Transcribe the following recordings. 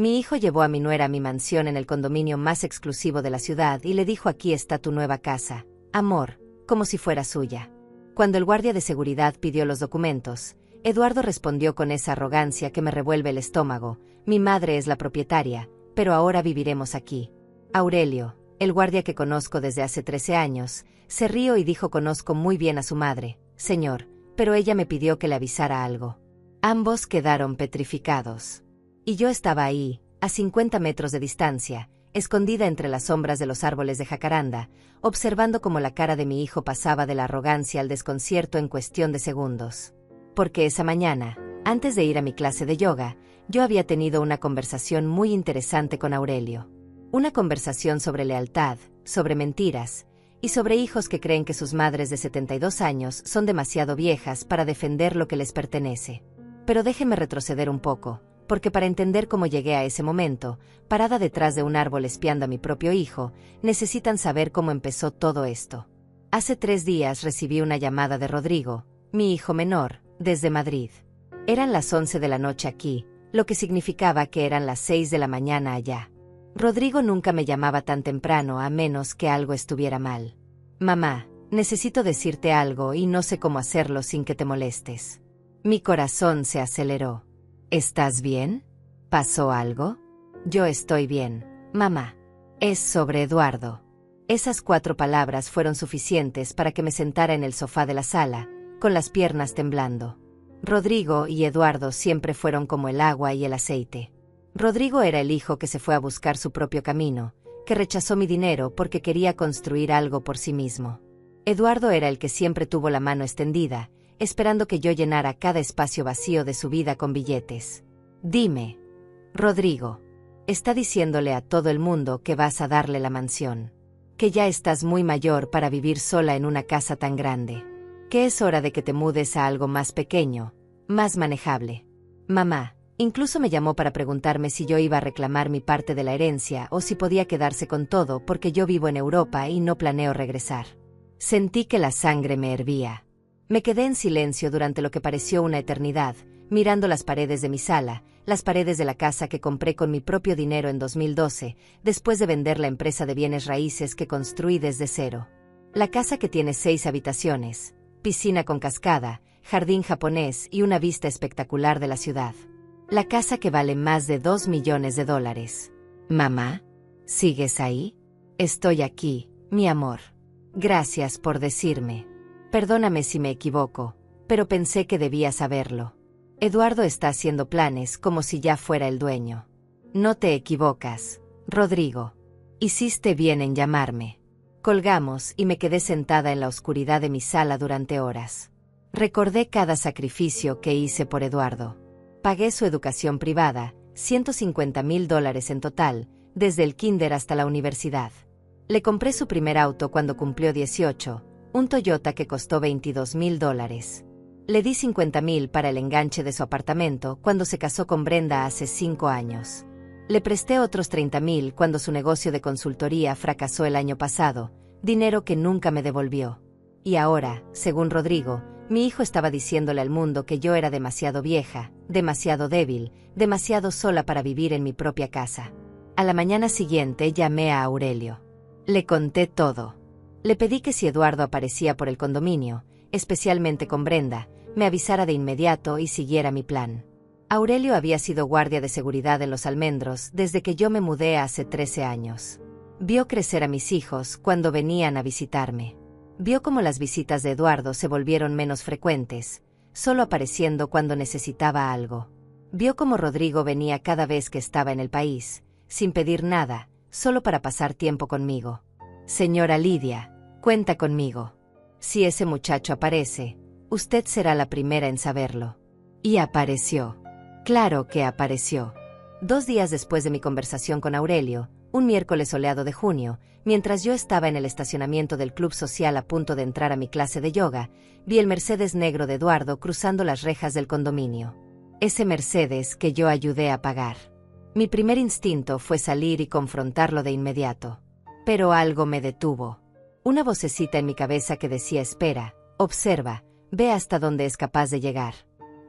Mi hijo llevó a mi nuera a mi mansión en el condominio más exclusivo de la ciudad y le dijo: aquí está tu nueva casa, amor, como si fuera suya. Cuando el guardia de seguridad pidió los documentos, Eduardo respondió con esa arrogancia que me revuelve el estómago: mi madre es la propietaria, pero ahora viviremos aquí. Aurelio, el guardia que conozco desde hace 13 años, se rió y dijo: conozco muy bien a su madre, señor, pero ella me pidió que le avisara algo. Ambos quedaron petrificados. Y yo estaba ahí, a 50 metros de distancia, escondida entre las sombras de los árboles de jacaranda, observando cómo la cara de mi hijo pasaba de la arrogancia al desconcierto en cuestión de segundos. Porque esa mañana, antes de ir a mi clase de yoga, yo había tenido una conversación muy interesante con Aurelio. Una conversación sobre lealtad, sobre mentiras, y sobre hijos que creen que sus madres de 72 años son demasiado viejas para defender lo que les pertenece. Pero déjeme retroceder un poco, porque para entender cómo llegué a ese momento, parada detrás de un árbol espiando a mi propio hijo, necesitan saber cómo empezó todo esto. Hace 3 días recibí una llamada de Rodrigo, mi hijo menor, desde Madrid. Eran las 11 de la noche aquí, lo que significaba que eran las 6 de la mañana allá. Rodrigo nunca me llamaba tan temprano a menos que algo estuviera mal. Mamá, necesito decirte algo y no sé cómo hacerlo sin que te molestes. Mi corazón se aceleró. ¿Estás bien? ¿Pasó algo? Yo estoy bien, mamá. Es sobre Eduardo. Esas 4 palabras fueron suficientes para que me sentara en el sofá de la sala, con las piernas temblando. Rodrigo y Eduardo siempre fueron como el agua y el aceite. Rodrigo era el hijo que se fue a buscar su propio camino, que rechazó mi dinero porque quería construir algo por sí mismo. Eduardo era el que siempre tuvo la mano extendida, esperando que yo llenara cada espacio vacío de su vida con billetes. Dime, Rodrigo, está diciéndole a todo el mundo que vas a darle la mansión, que ya estás muy mayor para vivir sola en una casa tan grande, que es hora de que te mudes a algo más pequeño, más manejable. Mamá, incluso me llamó para preguntarme si yo iba a reclamar mi parte de la herencia o si podía quedarse con todo porque yo vivo en Europa y no planeo regresar. Sentí que la sangre me hervía. Me quedé en silencio durante lo que pareció una eternidad, mirando las paredes de mi sala, las paredes de la casa que compré con mi propio dinero en 2012, después de vender la empresa de bienes raíces que construí desde cero. La casa que tiene 6 habitaciones, piscina con cascada, jardín japonés y una vista espectacular de la ciudad. La casa que vale más de $2 millones. Mamá, ¿sigues ahí? Estoy aquí, mi amor. Gracias por decirme. Perdóname si me equivoco, pero pensé que debía saberlo. Eduardo está haciendo planes como si ya fuera el dueño. No te equivocas, Rodrigo. Hiciste bien en llamarme. Colgamos y me quedé sentada en la oscuridad de mi sala durante horas. Recordé cada sacrificio que hice por Eduardo. Pagué su educación privada, $150,000 en total, desde el kinder hasta la universidad. Le compré su primer auto cuando cumplió 18, un Toyota que costó $22,000. Le di $50,000 para el enganche de su apartamento cuando se casó con Brenda hace 5 años. Le presté otros $30,000 cuando su negocio de consultoría fracasó el año pasado, dinero que nunca me devolvió. Y ahora, según Rodrigo, mi hijo estaba diciéndole al mundo que yo era demasiado vieja, demasiado débil, demasiado sola para vivir en mi propia casa. A la mañana siguiente llamé a Aurelio. Le conté todo. Le pedí que si Eduardo aparecía por el condominio, especialmente con Brenda, me avisara de inmediato y siguiera mi plan. Aurelio había sido guardia de seguridad en Los Almendros desde que yo me mudé hace 13 años. Vio crecer a mis hijos cuando venían a visitarme. Vio cómo las visitas de Eduardo se volvieron menos frecuentes, solo apareciendo cuando necesitaba algo. Vio cómo Rodrigo venía cada vez que estaba en el país, sin pedir nada, solo para pasar tiempo conmigo. Señora Lidia, cuenta conmigo. Si ese muchacho aparece, usted será la primera en saberlo. Y apareció. Claro que apareció. 2 días después de mi conversación con Aurelio, un miércoles soleado de junio, mientras yo estaba en el estacionamiento del club social a punto de entrar a mi clase de yoga, vi el Mercedes negro de Eduardo cruzando las rejas del condominio. Ese Mercedes que yo ayudé a pagar. Mi primer instinto fue salir y confrontarlo de inmediato. Pero algo me detuvo. Una vocecita en mi cabeza que decía: espera, observa, ve hasta dónde es capaz de llegar.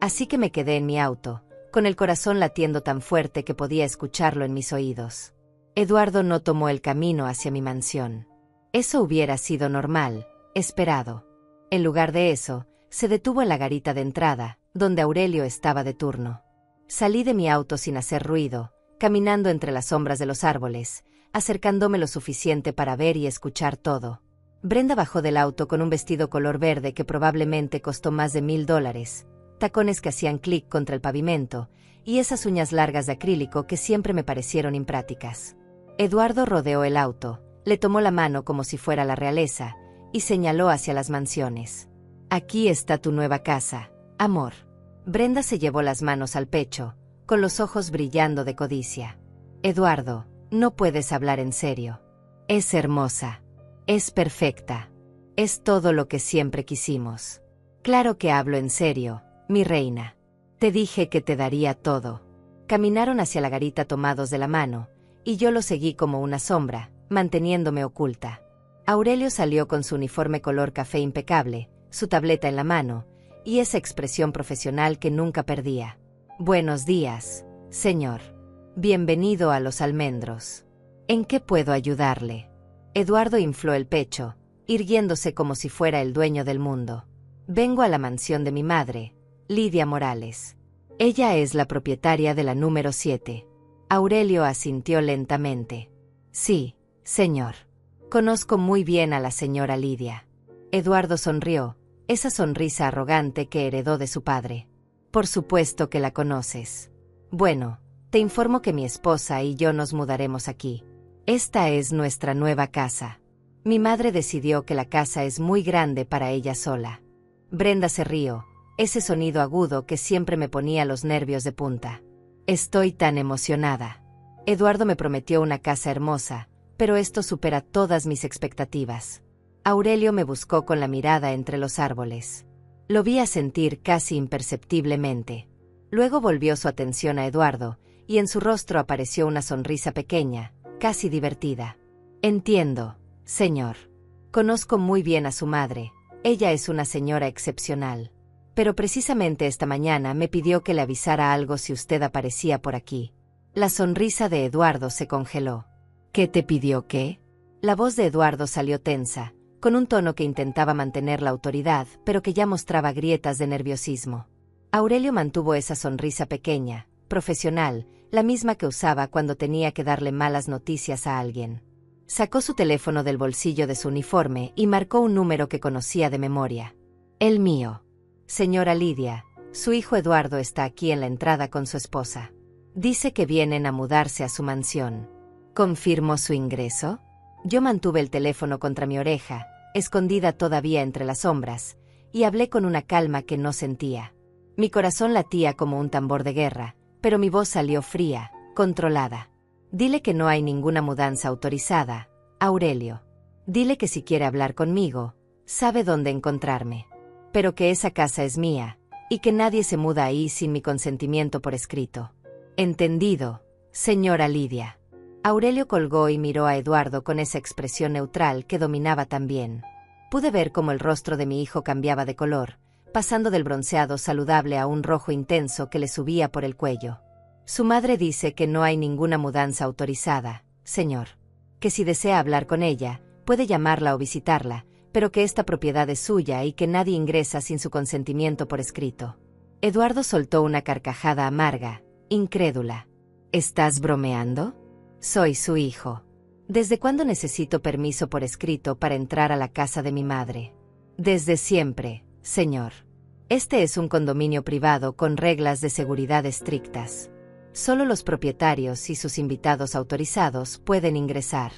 Así que me quedé en mi auto, con el corazón latiendo tan fuerte que podía escucharlo en mis oídos. Eduardo no tomó el camino hacia mi mansión. Eso hubiera sido normal, esperado. En lugar de eso, se detuvo en la garita de entrada, donde Aurelio estaba de turno. Salí de mi auto sin hacer ruido, caminando entre las sombras de los árboles, acercándome lo suficiente para ver y escuchar todo. Brenda bajó del auto con un vestido color verde que probablemente costó más de $1000, tacones que hacían clic contra el pavimento, y esas uñas largas de acrílico que siempre me parecieron imprácticas. Eduardo rodeó el auto, le tomó la mano como si fuera la realeza, y señaló hacia las mansiones. Aquí está tu nueva casa, amor. Brenda se llevó las manos al pecho, con los ojos brillando de codicia. Eduardo, no puedes hablar en serio. Es hermosa. Es perfecta. Es todo lo que siempre quisimos. Claro que hablo en serio, mi reina. Te dije que te daría todo. Caminaron hacia la garita tomados de la mano, y yo lo seguí como una sombra, manteniéndome oculta. Aurelio salió con su uniforme color café impecable, su tableta en la mano, y esa expresión profesional que nunca perdía. Buenos días, señor. Bienvenido a Los Almendros. ¿En qué puedo ayudarle? Eduardo infló el pecho, irguiéndose como si fuera el dueño del mundo. Vengo a la mansión de mi madre, Lidia Morales. Ella es la propietaria de la número 7. Aurelio asintió lentamente. Sí, señor. Conozco muy bien a la señora Lidia. Eduardo sonrió, esa sonrisa arrogante que heredó de su padre. Por supuesto que la conoces. Bueno, te informo que mi esposa y yo nos mudaremos aquí. Esta es nuestra nueva casa. Mi madre decidió que la casa es muy grande para ella sola. Brenda se rió, ese sonido agudo que siempre me ponía los nervios de punta. Estoy tan emocionada. Eduardo me prometió una casa hermosa, pero esto supera todas mis expectativas. Aurelio me buscó con la mirada entre los árboles. Lo vi asentir casi imperceptiblemente. Luego volvió su atención a Eduardo, y en su rostro apareció una sonrisa pequeña, casi divertida. Entiendo, señor. Conozco muy bien a su madre, ella es una señora excepcional. Pero precisamente esta mañana me pidió que le avisara algo si usted aparecía por aquí. La sonrisa de Eduardo se congeló. ¿Qué te pidió qué? La voz de Eduardo salió tensa, con un tono que intentaba mantener la autoridad, pero que ya mostraba grietas de nerviosismo. Aurelio mantuvo esa sonrisa pequeña, profesional, la misma que usaba cuando tenía que darle malas noticias a alguien. Sacó su teléfono del bolsillo de su uniforme y marcó un número que conocía de memoria. El mío. Señora Lidia, su hijo Eduardo está aquí en la entrada con su esposa. Dice que vienen a mudarse a su mansión. ¿Confirmó su ingreso? Yo mantuve el teléfono contra mi oreja, escondida todavía entre las sombras, y hablé con una calma que no sentía. Mi corazón latía como un tambor de guerra, pero mi voz salió fría, controlada. Dile que no hay ninguna mudanza autorizada, Aurelio. Dile que si quiere hablar conmigo, sabe dónde encontrarme. Pero que esa casa es mía, y que nadie se muda ahí sin mi consentimiento por escrito. Entendido, señora Lidia. Aurelio colgó y miró a Eduardo con esa expresión neutral que dominaba también. Pude ver cómo el rostro de mi hijo cambiaba de color, pasando del bronceado saludable a un rojo intenso que le subía por el cuello. Su madre dice que no hay ninguna mudanza autorizada, señor. Que si desea hablar con ella, puede llamarla o visitarla, pero que esta propiedad es suya y que nadie ingresa sin su consentimiento por escrito. Eduardo soltó una carcajada amarga, incrédula. ¿Estás bromeando? Soy su hijo. ¿Desde cuándo necesito permiso por escrito para entrar a la casa de mi madre? Desde siempre, señor. Este es un condominio privado con reglas de seguridad estrictas. Solo los propietarios y sus invitados autorizados pueden ingresar.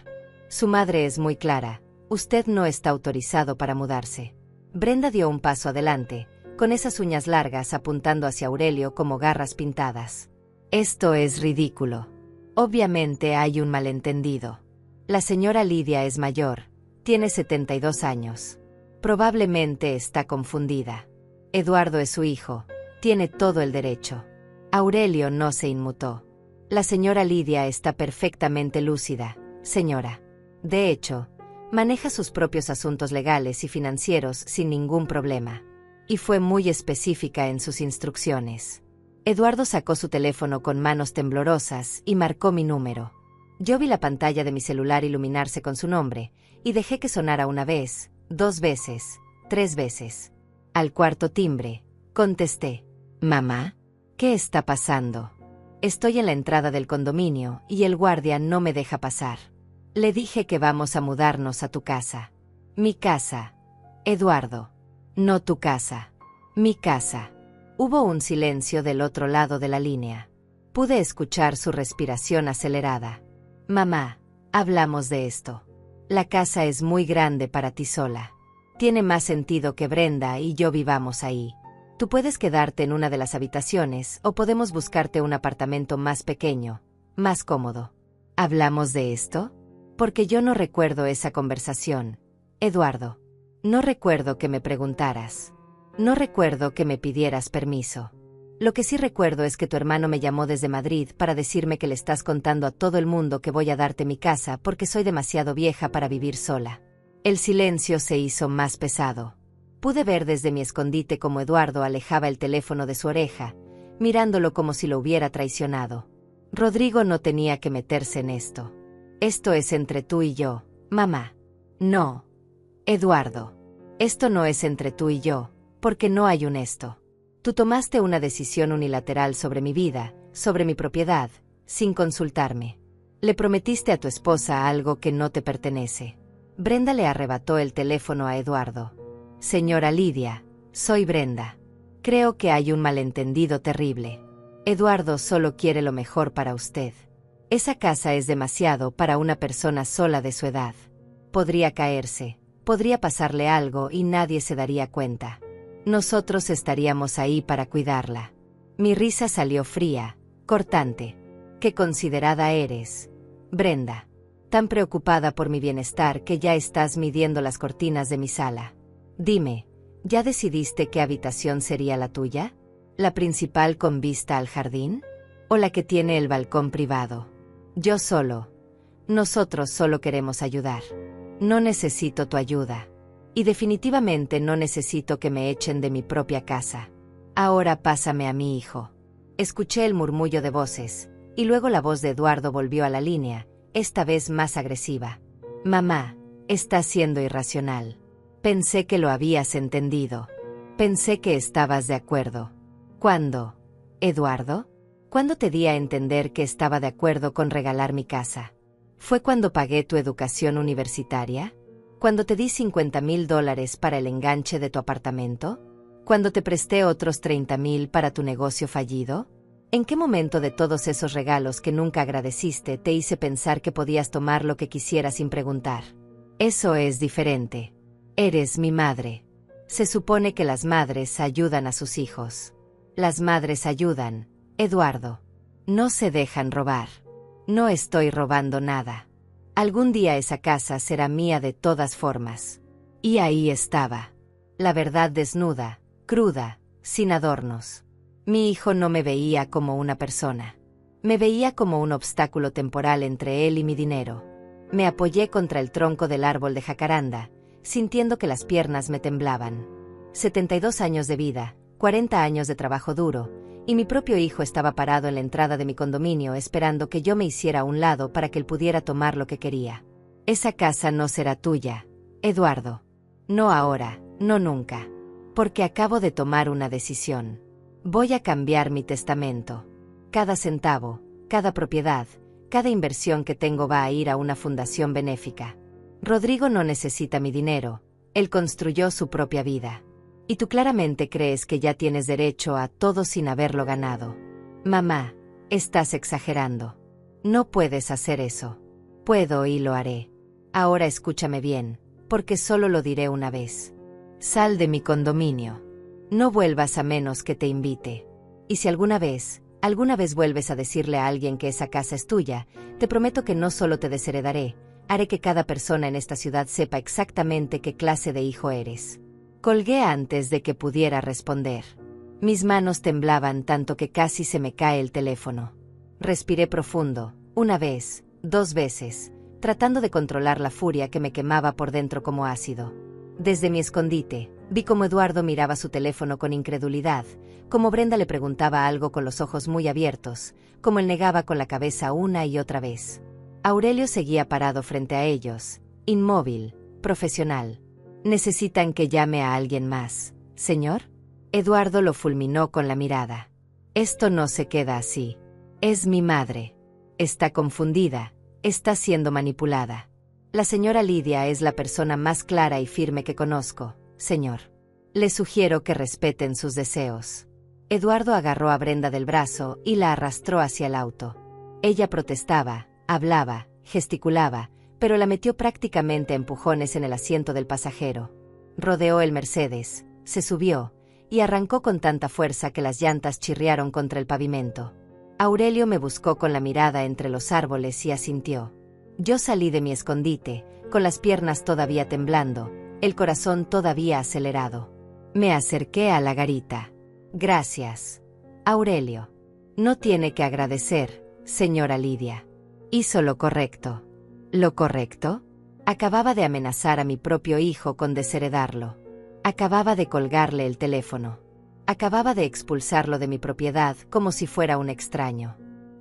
Su madre es muy clara. Usted no está autorizado para mudarse. Brenda dio un paso adelante, con esas uñas largas apuntando hacia Aurelio como garras pintadas. Esto es ridículo. Obviamente hay un malentendido. La señora Lidia es mayor, tiene 72 años. Probablemente está confundida. Eduardo es su hijo, tiene todo el derecho. Aurelio no se inmutó. La señora Lidia está perfectamente lúcida, señora. De hecho, maneja sus propios asuntos legales y financieros sin ningún problema. Y fue muy específica en sus instrucciones. Eduardo sacó su teléfono con manos temblorosas y marcó mi número. Yo vi la pantalla de mi celular iluminarse con su nombre, y dejé que sonara una vez, 2 veces, 3 veces. Al cuarto timbre, contesté. «Mamá, ¿qué está pasando? Estoy en la entrada del condominio y el guardia no me deja pasar. Le dije que vamos a mudarnos a tu casa». «Mi casa, Eduardo. No tu casa. Mi casa». Hubo un silencio del otro lado de la línea. Pude escuchar su respiración acelerada. «Mamá, hablamos de esto. La casa es muy grande para ti sola. Tiene más sentido que Brenda y yo vivamos ahí. Tú puedes quedarte en una de las habitaciones o podemos buscarte un apartamento más pequeño, más cómodo». ¿Hablamos de esto? Porque yo no recuerdo esa conversación, Eduardo. No recuerdo que me preguntaras. No recuerdo que me pidieras permiso. Lo que sí recuerdo es que tu hermano me llamó desde Madrid para decirme que le estás contando a todo el mundo que voy a darte mi casa porque soy demasiado vieja para vivir sola. El silencio se hizo más pesado. Pude ver desde mi escondite cómo Eduardo alejaba el teléfono de su oreja, mirándolo como si lo hubiera traicionado. Rodrigo no tenía que meterse en esto. Esto es entre tú y yo, mamá. No, Eduardo. Esto no es entre tú y yo, porque no hay un esto. Tú tomaste una decisión unilateral sobre mi vida, sobre mi propiedad, sin consultarme. Le prometiste a tu esposa algo que no te pertenece. Brenda le arrebató el teléfono a Eduardo. «Señora Lidia, soy Brenda. Creo que hay un malentendido terrible. Eduardo solo quiere lo mejor para usted. Esa casa es demasiado para una persona sola de su edad. Podría caerse, podría pasarle algo y nadie se daría cuenta. Nosotros estaríamos ahí para cuidarla». Mi risa salió fría, cortante. «Qué considerada eres, Brenda. Tan preocupada por mi bienestar que ya estás midiendo las cortinas de mi sala. Dime, ¿ya decidiste qué habitación sería la tuya? ¿La principal con vista al jardín? ¿O la que tiene el balcón privado? Nosotros solo queremos ayudar. No necesito tu ayuda. Y definitivamente no necesito que me echen de mi propia casa. Ahora pásame a mi hijo». Escuché el murmullo de voces, y luego la voz de Eduardo volvió a la línea, esta vez más agresiva. «Mamá, estás siendo irracional. Pensé que lo habías entendido. Pensé que estabas de acuerdo». «¿Cuándo, Eduardo? ¿Cuándo te di a entender que estaba de acuerdo con regalar mi casa? ¿Fue cuando pagué tu educación universitaria? ¿Cuando te di $50,000 para el enganche de tu apartamento? ¿Cuando te presté otros $30,000 para tu negocio fallido? ¿En qué momento de todos esos regalos que nunca agradeciste te hice pensar que podías tomar lo que quisieras sin preguntar? Eso es diferente. Eres mi madre. Se supone que las madres ayudan a sus hijos. Las madres ayudan, Eduardo. No se dejan robar. No estoy robando nada. Algún día esa casa será mía de todas formas». Y ahí estaba. La verdad desnuda, cruda, sin adornos. Mi hijo no me veía como una persona. Me veía como un obstáculo temporal entre él y mi dinero. Me apoyé contra el tronco del árbol de jacaranda, sintiendo que las piernas me temblaban. 72 años de vida, 40 años de trabajo duro, y mi propio hijo estaba parado en la entrada de mi condominio esperando que yo me hiciera a un lado para que él pudiera tomar lo que quería. «Esa casa no será tuya, Eduardo. No ahora, no nunca. Porque acabo de tomar una decisión. Voy a cambiar mi testamento. Cada centavo, cada propiedad, cada inversión que tengo va a ir a una fundación benéfica. Rodrigo no necesita mi dinero, él construyó su propia vida. Y tú claramente crees que ya tienes derecho a todo sin haberlo ganado. Mamá, estás exagerando. No puedes hacer eso». «Puedo y lo haré. Ahora escúchame bien, porque solo lo diré una vez. Sal de mi condominio. No vuelvas a menos que te invite. Y si alguna vez vuelves a decirle a alguien que esa casa es tuya, te prometo que no solo te desheredaré, haré que cada persona en esta ciudad sepa exactamente qué clase de hijo eres». Colgué antes de que pudiera responder. Mis manos temblaban tanto que casi se me cae el teléfono. Respiré profundo, una vez, 2 veces, tratando de controlar la furia que me quemaba por dentro como ácido. Desde mi escondite, Vi cómo Eduardo miraba su teléfono con incredulidad, cómo Brenda le preguntaba algo con los ojos muy abiertos, cómo él negaba con la cabeza una y otra vez. Aurelio seguía parado frente a ellos, inmóvil, profesional. ¿Necesitan que llame a alguien más, señor? Eduardo lo fulminó con la mirada. Esto no se queda así. Es mi madre. Está confundida, está siendo manipulada. La señora Lidia es la persona más clara y firme que conozco, señor. Le sugiero que respeten sus deseos. Eduardo agarró a Brenda del brazo y la arrastró hacia el auto. Ella protestaba, hablaba, gesticulaba, pero la metió prácticamente a empujones en el asiento del pasajero. Rodeó el Mercedes, se subió, y arrancó con tanta fuerza que las llantas chirriaron contra el pavimento. Aurelio me buscó con la mirada entre los árboles y asintió. Yo salí de mi escondite, con las piernas todavía temblando, el corazón todavía acelerado. Me acerqué a la garita. Gracias, Aurelio. No tiene que agradecer, señora Lidia. Hizo lo correcto. ¿Lo correcto? Acababa de amenazar a mi propio hijo con desheredarlo. Acababa de colgarle el teléfono. Acababa de expulsarlo de mi propiedad como si fuera un extraño.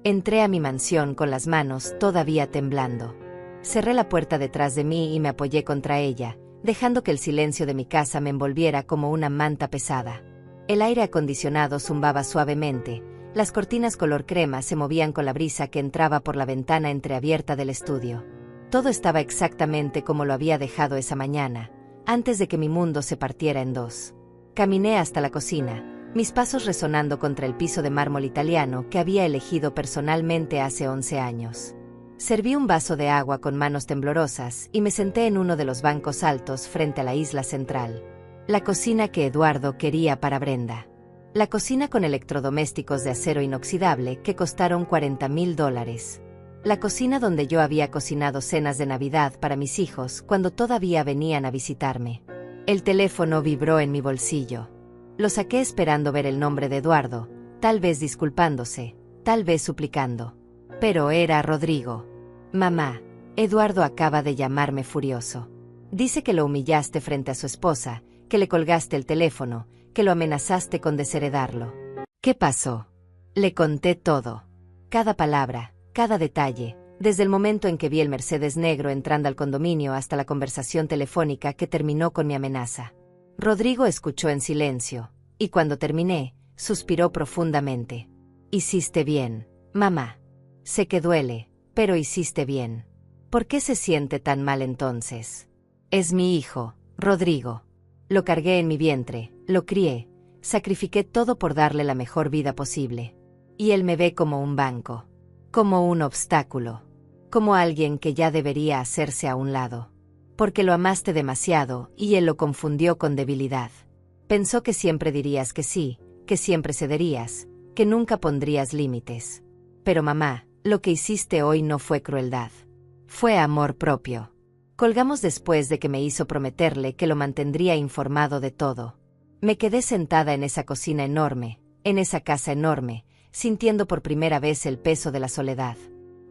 Entré a mi mansión con las manos todavía temblando. Cerré la puerta detrás de mí y me apoyé contra ella, dejando que el silencio de mi casa me envolviera como una manta pesada. El aire acondicionado zumbaba suavemente, las cortinas color crema se movían con la brisa que entraba por la ventana entreabierta del estudio. Todo estaba exactamente como lo había dejado esa mañana, antes de que mi mundo se partiera en dos. Caminé hasta la cocina, mis pasos resonando contra el piso de mármol italiano que había elegido personalmente hace 11 años. Serví un vaso de agua con manos temblorosas y me senté en uno de los bancos altos frente a la isla central. La cocina que Eduardo quería para Brenda. La cocina con electrodomésticos de acero inoxidable que costaron $40,000. La cocina donde yo había cocinado cenas de Navidad para mis hijos cuando todavía venían a visitarme. El teléfono vibró en mi bolsillo. Lo saqué esperando ver el nombre de Eduardo, tal vez disculpándose, tal vez suplicando. Pero era Rodrigo. Mamá, Eduardo acaba de llamarme furioso. Dice que lo humillaste frente a su esposa, que le colgaste el teléfono, que lo amenazaste con desheredarlo. ¿Qué pasó? Le conté todo. Cada palabra, cada detalle, desde el momento en que vi el Mercedes negro entrando al condominio hasta la conversación telefónica que terminó con mi amenaza. Rodrigo escuchó en silencio, y cuando terminé, suspiró profundamente. Hiciste bien, mamá. Sé que duele, pero hiciste bien. ¿Por qué se siente tan mal entonces? Es mi hijo, Rodrigo. Lo cargué en mi vientre, lo crié, sacrifiqué todo por darle la mejor vida posible. Y él me ve como un banco, como un obstáculo, como alguien que ya debería hacerse a un lado. Porque lo amaste demasiado y él lo confundió con debilidad. Pensó que siempre dirías que sí, que siempre cederías, que nunca pondrías límites. Pero mamá, lo que hiciste hoy no fue crueldad. Fue amor propio. Colgamos después de que me hizo prometerle que lo mantendría informado de todo. Me quedé sentada en esa cocina enorme, en esa casa enorme, sintiendo por primera vez el peso de la soledad.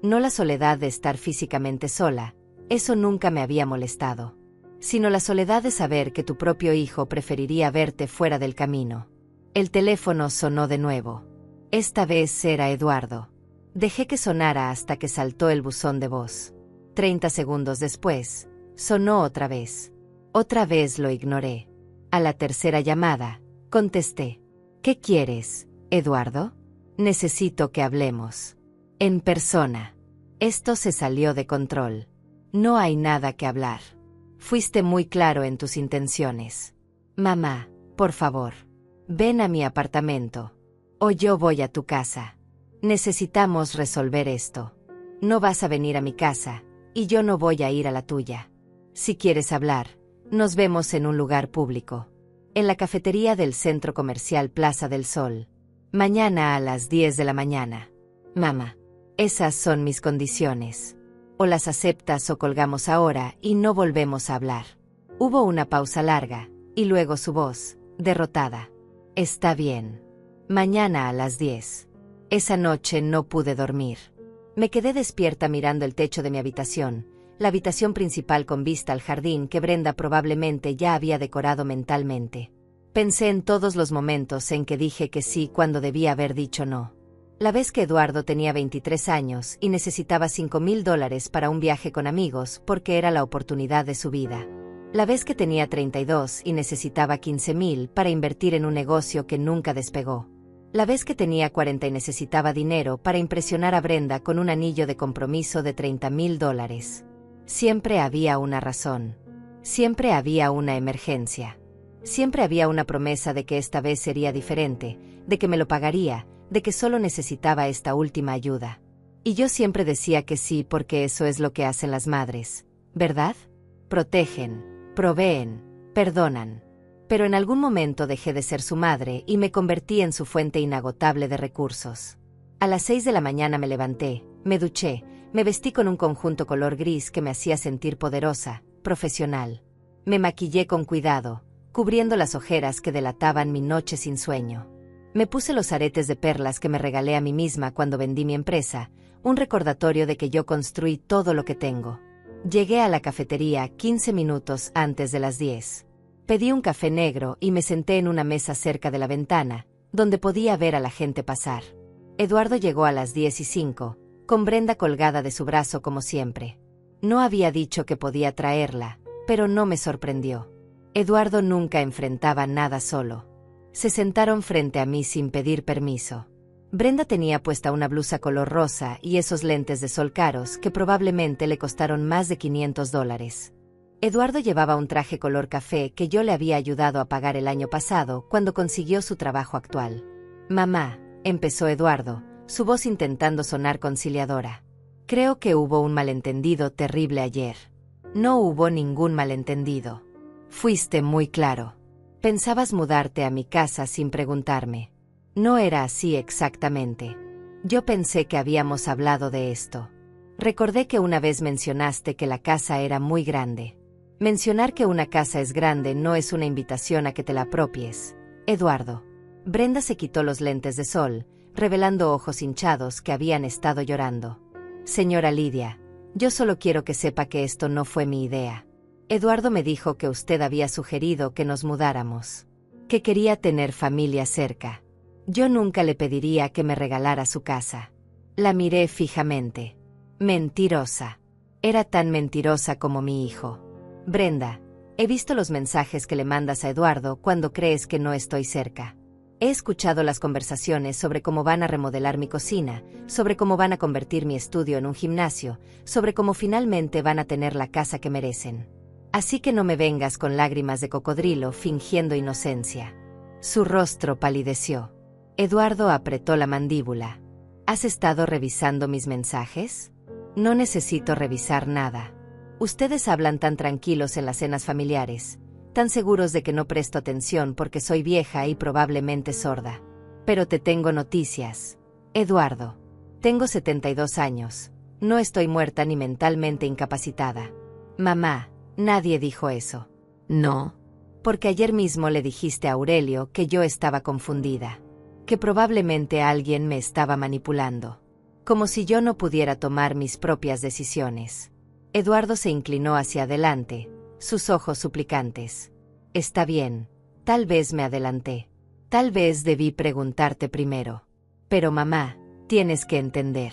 No la soledad de estar físicamente sola, eso nunca me había molestado, sino la soledad de saber que tu propio hijo preferiría verte fuera del camino. El teléfono sonó de nuevo. Esta vez era Eduardo. Dejé que sonara hasta que saltó el buzón de voz. 30 segundos después, sonó otra vez. Otra vez lo ignoré. A la tercera llamada, contesté. ¿Qué quieres, Eduardo? Necesito que hablemos. En persona. Esto se salió de control. No hay nada que hablar. Fuiste muy claro en tus intenciones. Mamá, por favor, ven a mi apartamento. O yo voy a tu casa. Necesitamos resolver esto. No vas a venir a mi casa, y yo no voy a ir a la tuya. Si quieres hablar, nos vemos en un lugar público. En la cafetería del Centro Comercial Plaza del Sol. Mañana a las 10 de la mañana. Mamá, esas son mis condiciones. O las aceptas o colgamos ahora y no volvemos a hablar. Hubo una pausa larga, y luego su voz, derrotada. Está bien. Mañana a las 10. Esa noche no pude dormir. Me quedé despierta mirando el techo de mi habitación, la habitación principal con vista al jardín que Brenda probablemente ya había decorado mentalmente. Pensé en todos los momentos en que dije que sí cuando debía haber dicho no. La vez que Eduardo tenía 23 años y necesitaba $5,000 para un viaje con amigos porque era la oportunidad de su vida. La vez que tenía 32 y necesitaba $15,000 para invertir en un negocio que nunca despegó. La vez que tenía 40 y necesitaba dinero para impresionar a Brenda con un anillo de compromiso de $30,000. Siempre había una razón. Siempre había una emergencia. Siempre había una promesa de que esta vez sería diferente, de que me lo pagaría, de que solo necesitaba esta última ayuda. Y yo siempre decía que sí porque eso es lo que hacen las madres, ¿verdad? Protegen, proveen, perdonan. Pero en algún momento dejé de ser su madre y me convertí en su fuente inagotable de recursos. A las 6 de la mañana me levanté, me duché, me vestí con un conjunto color gris que me hacía sentir poderosa, profesional. Me maquillé con cuidado, cubriendo las ojeras que delataban mi noche sin sueño. Me puse los aretes de perlas que me regalé a mí misma cuando vendí mi empresa, un recordatorio de que yo construí todo lo que tengo. Llegué a la cafetería 15 minutos antes de las 10. Pedí un café negro y me senté en una mesa cerca de la ventana, donde podía ver a la gente pasar. Eduardo llegó a las 10:05, con Brenda colgada de su brazo como siempre. No había dicho que podía traerla, pero no me sorprendió. Eduardo nunca enfrentaba nada solo. Se sentaron frente a mí sin pedir permiso. Brenda tenía puesta una blusa color rosa y esos lentes de sol caros que probablemente le costaron más de $500. Eduardo llevaba un traje color café que yo le había ayudado a pagar el año pasado cuando consiguió su trabajo actual. «Mamá», empezó Eduardo, su voz intentando sonar conciliadora. «Creo que hubo un malentendido terrible ayer». «No hubo ningún malentendido. Fuiste muy claro. Pensabas mudarte a mi casa sin preguntarme». «No era así exactamente. Yo pensé que habíamos hablado de esto. Recordé que una vez mencionaste que la casa era muy grande. Mencionar que una casa es grande no es una invitación a que te la apropies, Eduardo». Brenda se quitó los lentes de sol, revelando ojos hinchados que habían estado llorando. «Señora Lidia, yo solo quiero que sepa que esto no fue mi idea. Eduardo me dijo que usted había sugerido que nos mudáramos, que quería tener familia cerca. Yo nunca le pediría que me regalara su casa». La miré fijamente. Mentirosa. Era tan mentirosa como mi hijo. «Brenda, he visto los mensajes que le mandas a Eduardo cuando crees que no estoy cerca. He escuchado las conversaciones sobre cómo van a remodelar mi cocina, sobre cómo van a convertir mi estudio en un gimnasio, sobre cómo finalmente van a tener la casa que merecen. Así que no me vengas con lágrimas de cocodrilo fingiendo inocencia». Su rostro palideció. Eduardo apretó la mandíbula. «¿Has estado revisando mis mensajes? No necesito revisar nada. Ustedes hablan tan tranquilos en las cenas familiares, tan seguros de que no presto atención porque soy vieja y probablemente sorda. Pero te tengo noticias, Eduardo. Tengo 72 años. No estoy muerta ni mentalmente incapacitada». «Mamá, nadie dijo eso». «No. Porque ayer mismo le dijiste a Aurelio que yo estaba confundida, que probablemente alguien me estaba manipulando. Como si yo no pudiera tomar mis propias decisiones». Eduardo se inclinó hacia adelante, sus ojos suplicantes. «Está bien, tal vez me adelanté. Tal vez debí preguntarte primero. Pero mamá, tienes que entender.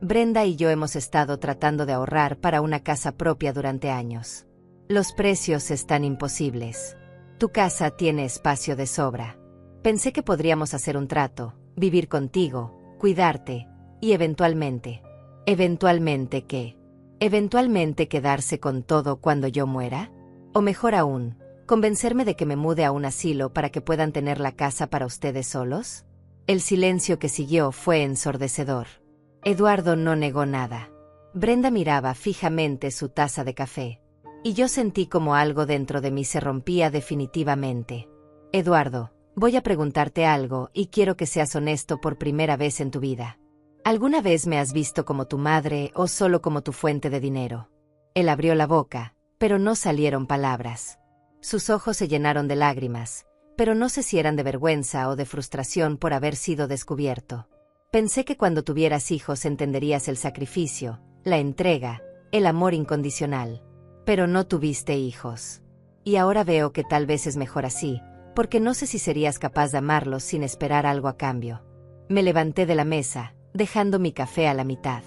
Brenda y yo hemos estado tratando de ahorrar para una casa propia durante años. Los precios están imposibles. Tu casa tiene espacio de sobra. Pensé que podríamos hacer un trato, vivir contigo, cuidarte, y eventualmente. ¿Eventualmente qué? ¿Eventualmente quedarse con todo cuando yo muera? O mejor aún, convencerme de que me mude a un asilo para que puedan tener la casa para ustedes solos». El silencio que siguió fue ensordecedor. Eduardo no negó nada. Brenda miraba fijamente su taza de café. Y yo sentí como algo dentro de mí se rompía definitivamente. «Eduardo, voy a preguntarte algo y quiero que seas honesto por primera vez en tu vida. ¿Alguna vez me has visto como tu madre o solo como tu fuente de dinero?» Él abrió la boca, pero no salieron palabras. Sus ojos se llenaron de lágrimas, pero no sé si eran de vergüenza o de frustración por haber sido descubierto. «Pensé que cuando tuvieras hijos entenderías el sacrificio, la entrega, el amor incondicional. Pero no tuviste hijos. Y ahora veo que tal vez es mejor así, porque no sé si serías capaz de amarlos sin esperar algo a cambio. Me levanté de la mesa, dejando mi café a la mitad.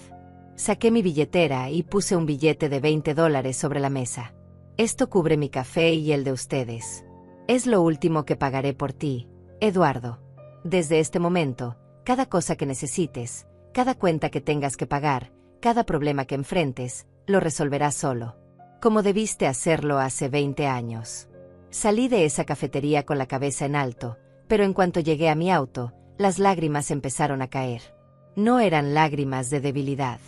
Saqué mi billetera y puse un billete de $20 sobre la mesa. Esto cubre mi café y el de ustedes. Es lo último que pagaré por ti, Eduardo. Desde este momento, cada cosa que necesites, cada cuenta que tengas que pagar, cada problema que enfrentes, lo resolverás solo. Como debiste hacerlo hace 20 años. Salí de esa cafetería con la cabeza en alto, pero en cuanto llegué a mi auto, las lágrimas empezaron a caer. No eran lágrimas de debilidad.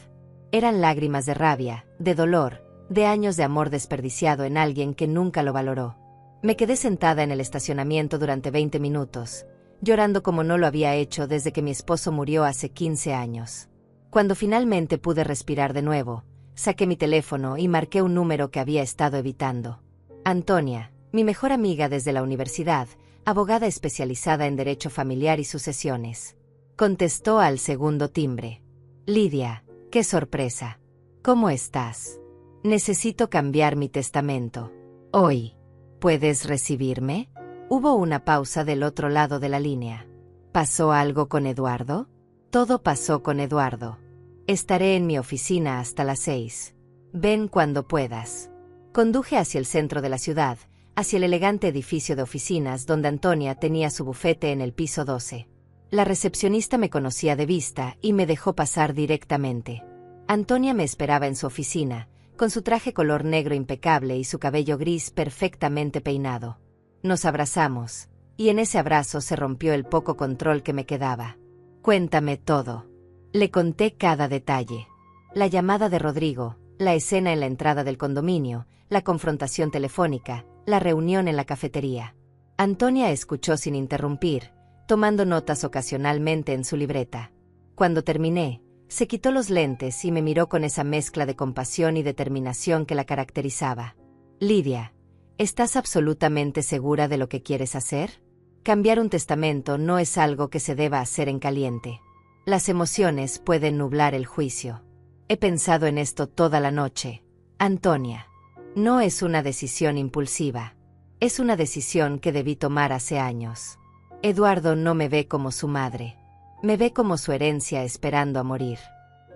Eran lágrimas de rabia, de dolor, de años de amor desperdiciado en alguien que nunca lo valoró. Me quedé sentada en el estacionamiento durante 20 minutos, llorando como no lo había hecho desde que mi esposo murió hace 15 años. Cuando finalmente pude respirar de nuevo, saqué mi teléfono y marqué un número que había estado evitando. Antonia, mi mejor amiga desde la universidad, abogada especializada en derecho familiar y sucesiones. Contestó al segundo timbre. Lidia, qué sorpresa. ¿Cómo estás? Necesito cambiar mi testamento. Hoy. ¿Puedes recibirme? Hubo una pausa del otro lado de la línea. ¿Pasó algo con Eduardo? Todo pasó con Eduardo. Estaré en mi oficina hasta las 6. Ven cuando puedas. Conduje hacia el centro de la ciudad, hacia el elegante edificio de oficinas donde Antonia tenía su bufete en el piso 12. La recepcionista me conocía de vista y me dejó pasar directamente. Antonia me esperaba en su oficina, con su traje color negro impecable y su cabello gris perfectamente peinado. Nos abrazamos, y en ese abrazo se rompió el poco control que me quedaba. Cuéntame todo. Le conté cada detalle. La llamada de Rodrigo, la escena en la entrada del condominio, la confrontación telefónica, la reunión en la cafetería. Antonia escuchó sin interrumpir, tomando notas ocasionalmente en su libreta. Cuando terminé, se quitó los lentes y me miró con esa mezcla de compasión y determinación que la caracterizaba. Lidia, ¿estás absolutamente segura de lo que quieres hacer? Cambiar un testamento no es algo que se deba hacer en caliente. Las emociones pueden nublar el juicio. He pensado en esto toda la noche. Antonia, no es una decisión impulsiva. Es una decisión que debí tomar hace años. Eduardo no me ve como su madre. Me ve como su herencia esperando a morir.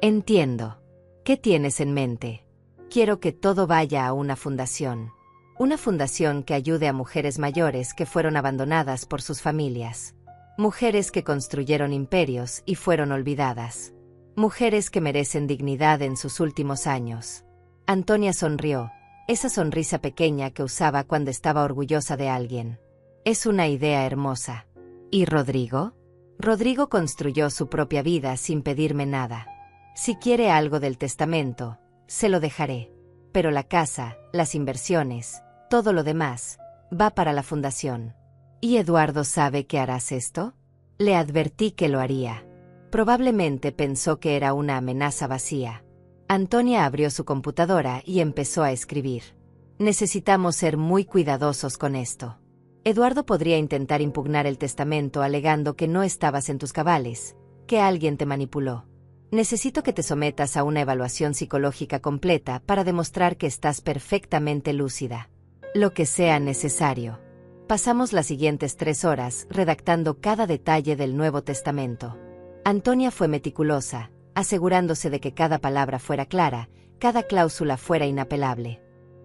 Entiendo. ¿Qué tienes en mente? Quiero que todo vaya a una fundación. Una fundación que ayude a mujeres mayores que fueron abandonadas por sus familias. Mujeres que construyeron imperios y fueron olvidadas. Mujeres que merecen dignidad en sus últimos años. Antonia sonrió, esa sonrisa pequeña que usaba cuando estaba orgullosa de alguien. Es una idea hermosa. ¿Y Rodrigo? Rodrigo construyó su propia vida sin pedirme nada. Si quiere algo del testamento, se lo dejaré. Pero la casa, las inversiones, todo lo demás, va para la fundación. ¿Y Eduardo sabe que harás esto? Le advertí que lo haría. Probablemente pensó que era una amenaza vacía. Antonia abrió su computadora y empezó a escribir. Necesitamos ser muy cuidadosos con esto. Eduardo podría intentar impugnar el testamento alegando que no estabas en tus cabales, que alguien te manipuló. Necesito que te sometas a una evaluación psicológica completa para demostrar que estás perfectamente lúcida. Lo que sea necesario. Pasamos las siguientes 3 horas redactando cada detalle del Nuevo Testamento. Antonia fue meticulosa, asegurándose de que cada palabra fuera clara, cada cláusula fuera inapelable.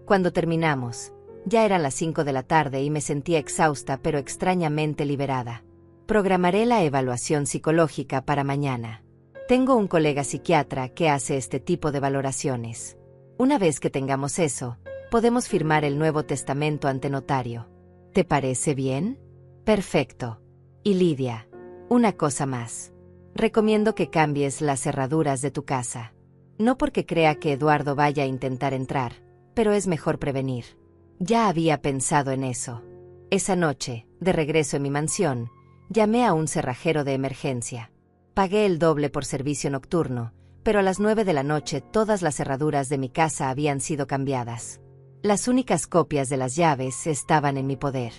Cuando terminamos, ya eran las 5 de la tarde y me sentía exhausta pero extrañamente liberada. Programaré la evaluación psicológica para mañana. Tengo un colega psiquiatra que hace este tipo de valoraciones. Una vez que tengamos eso, podemos firmar el Nuevo Testamento ante notario. ¿Te parece bien? Perfecto. Y Lidia, una cosa más. Recomiendo que cambies las cerraduras de tu casa. No porque crea que Eduardo vaya a intentar entrar, pero es mejor prevenir. Ya había pensado en eso. Esa noche, de regreso en mi mansión, llamé a un cerrajero de emergencia. Pagué el doble por servicio nocturno, pero a las 9 de la noche todas las cerraduras de mi casa habían sido cambiadas. Las únicas copias de las llaves estaban en mi poder.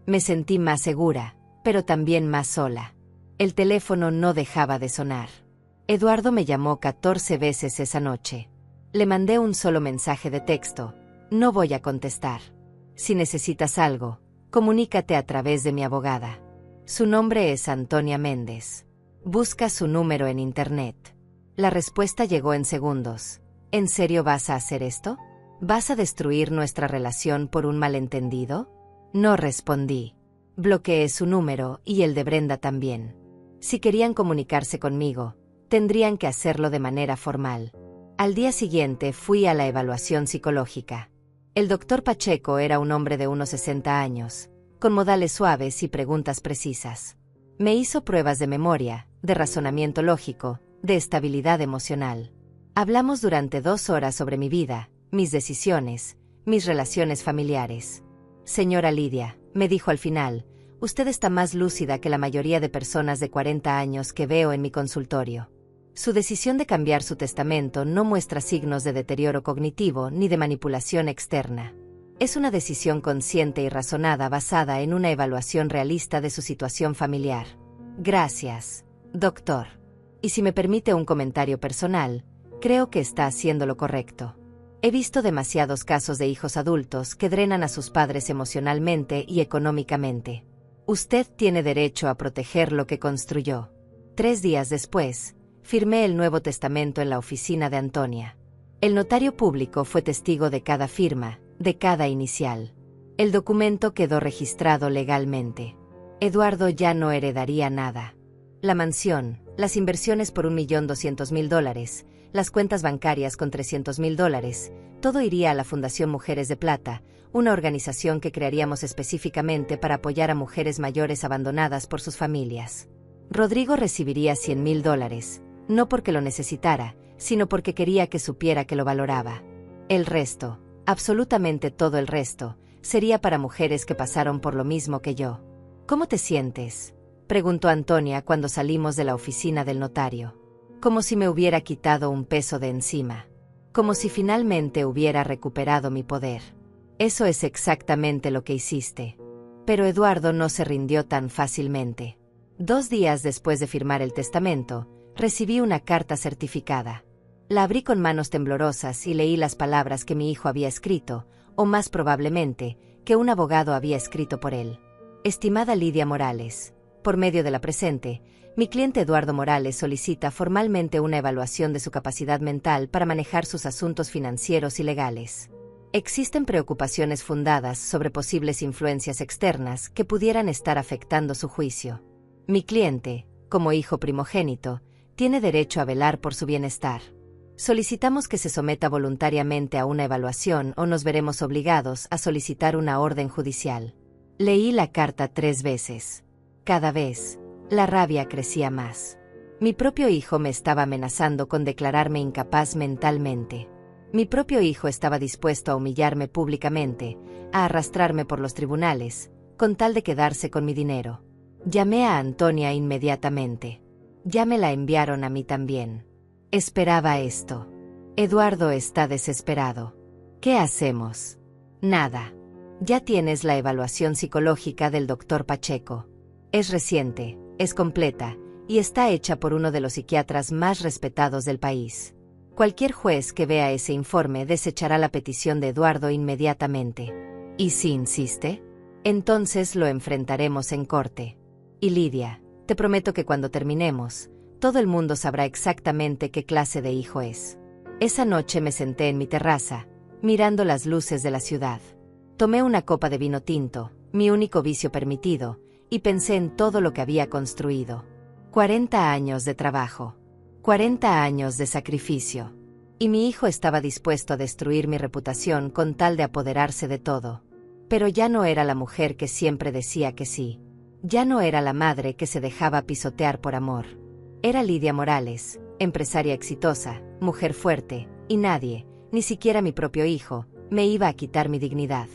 Me sentí más segura, pero también más sola. El teléfono no dejaba de sonar. Eduardo me llamó 14 veces esa noche. Le mandé un solo mensaje de texto: no voy a contestar. Si necesitas algo, comunícate a través de mi abogada. Su nombre es Antonia Méndez. Busca su número en internet. La respuesta llegó en segundos. ¿En serio vas a hacer esto? ¿Vas a destruir nuestra relación por un malentendido? No respondí. Bloqueé su número y el de Brenda también. Si querían comunicarse conmigo, tendrían que hacerlo de manera formal. Al día siguiente fui a la evaluación psicológica. El doctor Pacheco era un hombre de unos 60 años, con modales suaves y preguntas precisas. Me hizo pruebas de memoria, de razonamiento lógico, de estabilidad emocional. Hablamos durante 2 horas sobre mi vida, mis decisiones, mis relaciones familiares. Señora Lidia, me dijo al final, usted está más lúcida que la mayoría de personas de 40 años que veo en mi consultorio. Su decisión de cambiar su testamento no muestra signos de deterioro cognitivo ni de manipulación externa. Es una decisión consciente y razonada basada en una evaluación realista de su situación familiar. Gracias, doctor. Y si me permite un comentario personal, creo que está haciendo lo correcto. He visto demasiados casos de hijos adultos que drenan a sus padres emocionalmente y económicamente. Usted tiene derecho a proteger lo que construyó. 3 días después, firmé el Nuevo Testamento en la oficina de Antonia. El notario público fue testigo de cada firma, de cada inicial. El documento quedó registrado legalmente. Eduardo ya no heredaría nada. La mansión, las inversiones por $1.200.000, las cuentas bancarias con $300.000, todo iría a la Fundación Mujeres de Plata, una organización que crearíamos específicamente para apoyar a mujeres mayores abandonadas por sus familias. Rodrigo recibiría $100.000, no porque lo necesitara, sino porque quería que supiera que lo valoraba. El resto, absolutamente todo el resto, sería para mujeres que pasaron por lo mismo que yo. ¿Cómo te sientes?, preguntó Antonia cuando salimos de la oficina del notario. Como si me hubiera quitado un peso de encima. Como si finalmente hubiera recuperado mi poder. Eso es exactamente lo que hiciste. Pero Eduardo no se rindió tan fácilmente. 2 días después de firmar el testamento, recibí una carta certificada. La abrí con manos temblorosas y leí las palabras que mi hijo había escrito, o más probablemente, que un abogado había escrito por él. Estimada Lidia Morales, por medio de la presente, mi cliente Eduardo Morales solicita formalmente una evaluación de su capacidad mental para manejar sus asuntos financieros y legales. Existen preocupaciones fundadas sobre posibles influencias externas que pudieran estar afectando su juicio. Mi cliente, como hijo primogénito, tiene derecho a velar por su bienestar. Solicitamos que se someta voluntariamente a una evaluación o nos veremos obligados a solicitar una orden judicial. Leí la carta 3 veces. Cada vez, la rabia crecía más. Mi propio hijo me estaba amenazando con declararme incapaz mentalmente. Mi propio hijo estaba dispuesto a humillarme públicamente, a arrastrarme por los tribunales, con tal de quedarse con mi dinero. Llamé a Antonia inmediatamente. Ya me la enviaron a mí también. Esperaba esto. Eduardo está desesperado. ¿Qué hacemos? Nada. Ya tienes la evaluación psicológica del doctor Pacheco. Es reciente, es completa, y está hecha por uno de los psiquiatras más respetados del país. Cualquier juez que vea ese informe desechará la petición de Eduardo inmediatamente. ¿Y si insiste? Entonces lo enfrentaremos en corte. Y Lidia, te prometo que cuando terminemos, todo el mundo sabrá exactamente qué clase de hijo es. Esa noche me senté en mi terraza, mirando las luces de la ciudad. Tomé una copa de vino tinto, mi único vicio permitido, y pensé en todo lo que había construido. 40 años de trabajo. 40 años de sacrificio. Y mi hijo estaba dispuesto a destruir mi reputación con tal de apoderarse de todo. Pero ya no era la mujer que siempre decía que sí. Ya no era la madre que se dejaba pisotear por amor. Era Lidia Morales, empresaria exitosa, mujer fuerte, y nadie, ni siquiera mi propio hijo, me iba a quitar mi dignidad.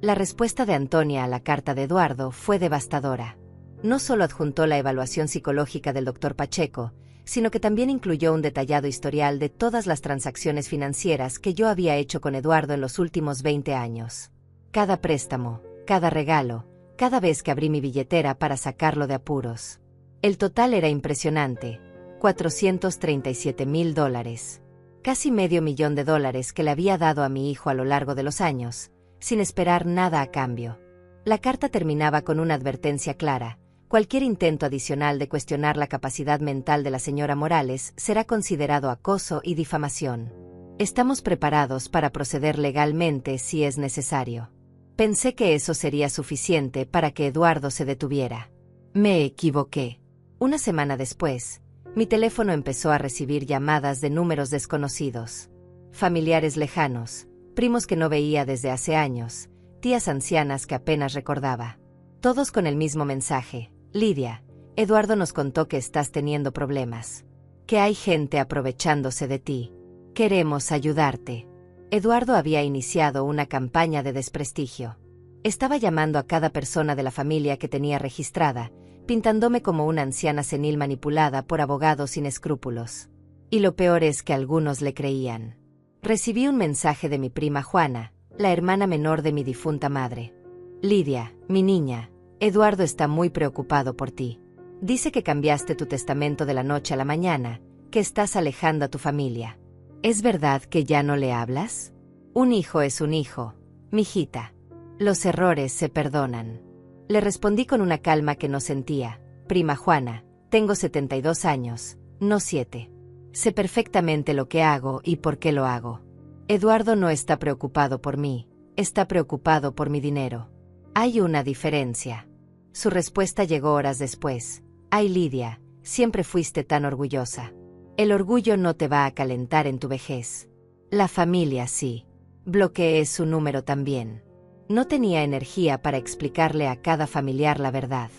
La respuesta de Antonia a la carta de Eduardo fue devastadora. No solo adjuntó la evaluación psicológica del doctor Pacheco, sino que también incluyó un detallado historial de todas las transacciones financieras que yo había hecho con Eduardo en los últimos 20 años. Cada préstamo, cada regalo, cada vez que abrí mi billetera para sacarlo de apuros. El total era impresionante, $437.000. casi $500,000 que le había dado a mi hijo a lo largo de los años, sin esperar nada a cambio. La carta terminaba con una advertencia clara: cualquier intento adicional de cuestionar la capacidad mental de la señora Morales será considerado acoso y difamación. Estamos preparados para proceder legalmente si es necesario. Pensé que eso sería suficiente para que Eduardo se detuviera. Me equivoqué. Una semana después, mi teléfono empezó a recibir llamadas de números desconocidos. Familiares lejanos, primos que no veía desde hace años, tías ancianas que apenas recordaba. Todos con el mismo mensaje: Lidia, Eduardo nos contó que estás teniendo problemas. Que hay gente aprovechándose de ti. Queremos ayudarte. Eduardo había iniciado una campaña de desprestigio. Estaba llamando a cada persona de la familia que tenía registrada, pintándome como una anciana senil manipulada por abogados sin escrúpulos. Y lo peor es que algunos le creían. Recibí un mensaje de mi prima Juana, la hermana menor de mi difunta madre. Lidia, mi niña, Eduardo está muy preocupado por ti. Dice que cambiaste tu testamento de la noche a la mañana, que estás alejando a tu familia. ¿Es verdad que ya no le hablas? Un hijo es un hijo, mijita. Los errores se perdonan. Le respondí con una calma que no sentía: prima Juana, tengo 72 años, no 7. Sé perfectamente lo que hago y por qué lo hago. Eduardo no está preocupado por mí, está preocupado por mi dinero. Hay una diferencia. Su respuesta llegó horas después. Ay, Lidia, siempre fuiste tan orgullosa. El orgullo no te va a calentar en tu vejez. La familia sí. Bloqueé su número también. No tenía energía para explicarle a cada familiar la verdad.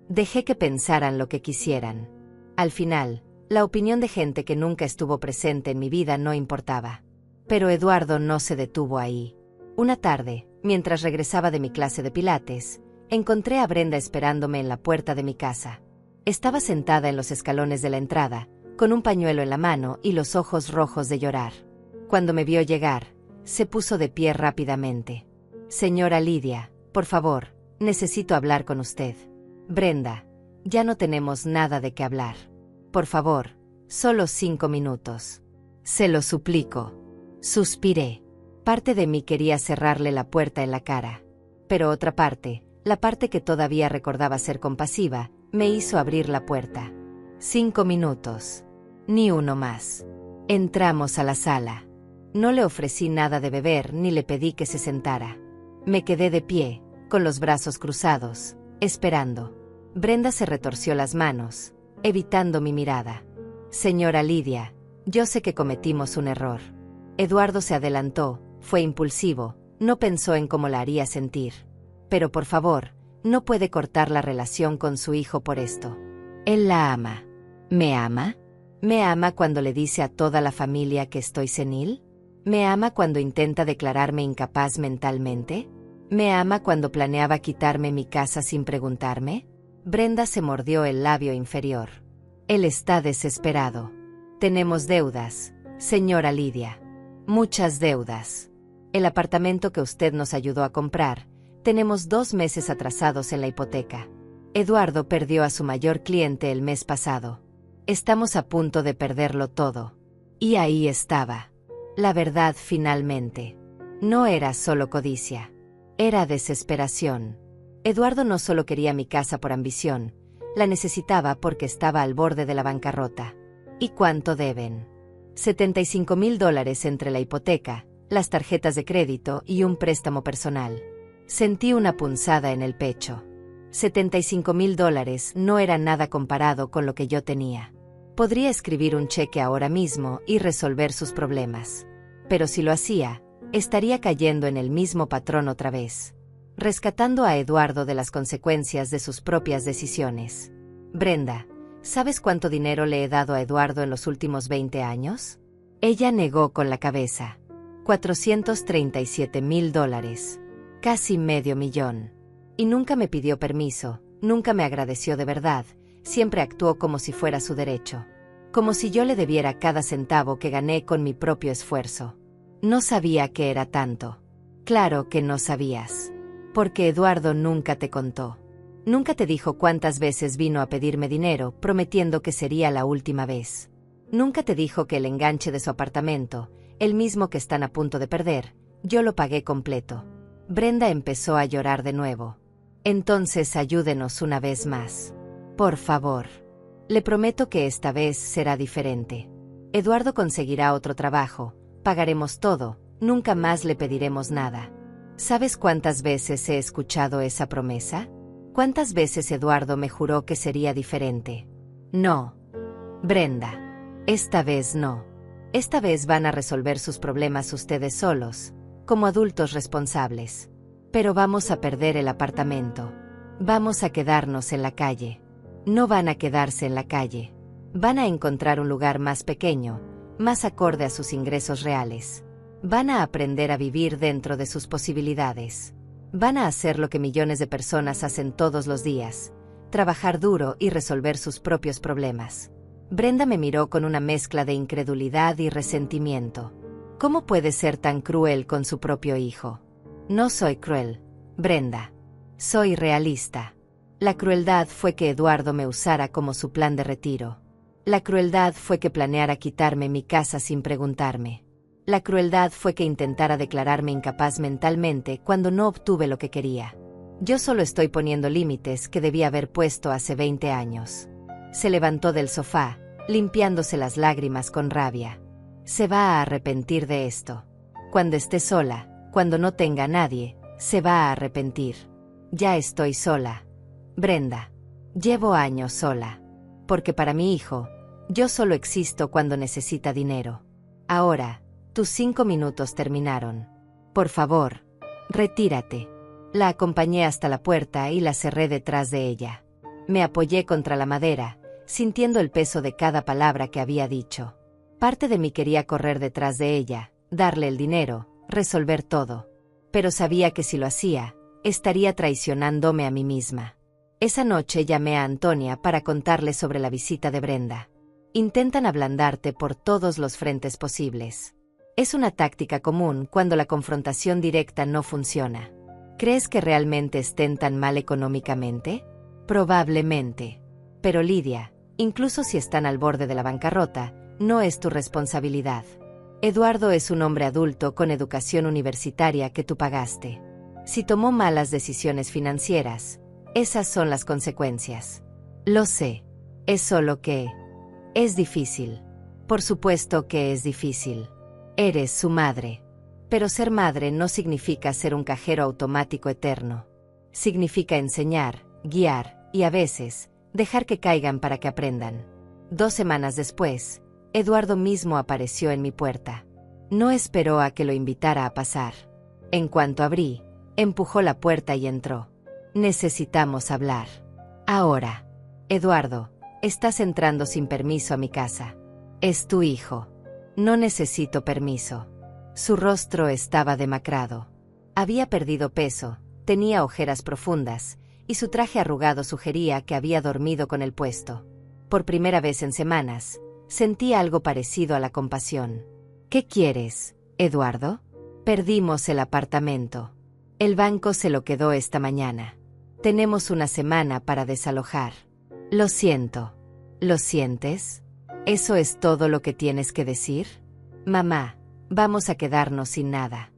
Dejé que pensaran lo que quisieran. Al final, la opinión de gente que nunca estuvo presente en mi vida no importaba. Pero Eduardo no se detuvo ahí. Una tarde, mientras regresaba de mi clase de pilates, encontré a Brenda esperándome en la puerta de mi casa. Estaba sentada en los escalones de la entrada, con un pañuelo en la mano y los ojos rojos de llorar. Cuando me vio llegar, se puso de pie rápidamente. Señora Lidia, por favor, necesito hablar con usted. Brenda, ya no tenemos nada de qué hablar. Por favor, solo 5 minutos. Se lo suplico. Suspiré. Parte de mí quería cerrarle la puerta en la cara. Pero otra parte, la parte que todavía recordaba ser compasiva, me hizo abrir la puerta. 5 minutos. Ni uno más. Entramos a la sala. No le ofrecí nada de beber ni le pedí que se sentara. Me quedé de pie, con los brazos cruzados, esperando. Brenda se retorció las manos, evitando mi mirada. Señora Lidia, yo sé que cometimos un error. Eduardo se adelantó, fue impulsivo, no pensó en cómo la haría sentir. Pero por favor, no puede cortar la relación con su hijo por esto. Él la ama. ¿Me ama? ¿Me ama cuando le dice a toda la familia que estoy senil? ¿Me ama cuando intenta declararme incapaz mentalmente? ¿Me ama cuando planeaba quitarme mi casa sin preguntarme? Brenda se mordió el labio inferior. Él está desesperado. Tenemos deudas, señora Lidia. Muchas deudas. El apartamento que usted nos ayudó a comprar, tenemos 2 meses atrasados en la hipoteca. Eduardo perdió a su mayor cliente el mes pasado. Estamos a punto de perderlo todo. Y ahí estaba. La verdad finalmente. No era solo codicia. Era desesperación. Eduardo no solo quería mi casa por ambición, la necesitaba porque estaba al borde de la bancarrota. ¿Y cuánto deben? $75,000 entre la hipoteca, las tarjetas de crédito y un préstamo personal. Sentí una punzada en el pecho. $75,000 no era nada comparado con lo que yo tenía. Podría escribir un cheque ahora mismo y resolver sus problemas. Pero si lo hacía, estaría cayendo en el mismo patrón otra vez, rescatando a Eduardo de las consecuencias de sus propias decisiones. Brenda, ¿sabes cuánto dinero le he dado a Eduardo en los últimos 20 años? Ella negó con la cabeza. $437,000. Casi $500,000. Y nunca me pidió permiso, nunca me agradeció de verdad, siempre actuó como si fuera su derecho. Como si yo le debiera cada centavo que gané con mi propio esfuerzo. No sabía que era tanto. Claro que no sabías. Porque Eduardo nunca te contó. Nunca te dijo cuántas veces vino a pedirme dinero, prometiendo que sería la última vez. Nunca te dijo que el enganche de su apartamento, el mismo que están a punto de perder, yo lo pagué completo. Brenda empezó a llorar de nuevo. Entonces ayúdenos una vez más. Por favor. Le prometo que esta vez será diferente. Eduardo conseguirá otro trabajo, pagaremos todo, nunca más le pediremos nada. ¿Sabes cuántas veces he escuchado esa promesa? ¿Cuántas veces Eduardo me juró que sería diferente? No. Brenda. Esta vez no. Esta vez van a resolver sus problemas ustedes solos, como adultos responsables. Pero vamos a perder el apartamento. Vamos a quedarnos en la calle. No van a quedarse en la calle. Van a encontrar un lugar más pequeño, más acorde a sus ingresos reales. Van a aprender a vivir dentro de sus posibilidades. Van a hacer lo que millones de personas hacen todos los días, trabajar duro y resolver sus propios problemas. Brenda me miró con una mezcla de incredulidad y resentimiento. ¿Cómo puede ser tan cruel con su propio hijo? No soy cruel, Brenda. Soy realista. La crueldad fue que Eduardo me usara como su plan de retiro. La crueldad fue que planeara quitarme mi casa sin preguntarme. La crueldad fue que intentara declararme incapaz mentalmente cuando no obtuve lo que quería. Yo solo estoy poniendo límites que debía haber puesto hace 20 años. Se levantó del sofá, limpiándose las lágrimas con rabia. Se va a arrepentir de esto. Cuando esté sola, cuando no tenga a nadie, se va a arrepentir. Ya estoy sola. Brenda. Llevo años sola. Porque para mi hijo, yo solo existo cuando necesita dinero. Ahora, tus 5 minutos terminaron. Por favor, retírate. La acompañé hasta la puerta y la cerré detrás de ella. Me apoyé contra la madera, sintiendo el peso de cada palabra que había dicho. Parte de mí quería correr detrás de ella, darle el dinero, resolver todo. Pero sabía que si lo hacía, estaría traicionándome a mí misma. Esa noche llamé a Antonia para contarle sobre la visita de Brenda. Intentan ablandarte por todos los frentes posibles. Es una táctica común cuando la confrontación directa no funciona. ¿Crees que realmente estén tan mal económicamente? Probablemente. Pero Lidia, incluso si están al borde de la bancarrota, no es tu responsabilidad. Eduardo es un hombre adulto con educación universitaria que tú pagaste. Si tomó malas decisiones financieras, esas son las consecuencias. Lo sé. Es solo que... es difícil. Por supuesto que es difícil. Eres su madre. Pero ser madre no significa ser un cajero automático eterno. Significa enseñar, guiar y a veces, dejar que caigan para que aprendan. 2 semanas después, Eduardo mismo apareció en mi puerta. No esperó a que lo invitara a pasar. En cuanto abrí, empujó la puerta y entró. Necesitamos hablar. Ahora. Eduardo, estás entrando sin permiso a mi casa. Es tu hijo. No necesito permiso. Su rostro estaba demacrado. Había perdido peso, tenía ojeras profundas, y su traje arrugado sugería que había dormido con el puesto. Por primera vez en semanas, sentía algo parecido a la compasión. ¿Qué quieres, Eduardo? Perdimos el apartamento. El banco se lo quedó esta mañana. Tenemos una semana para desalojar. Lo siento. ¿Lo sientes? ¿Eso es todo lo que tienes que decir? Mamá, vamos a quedarnos sin nada.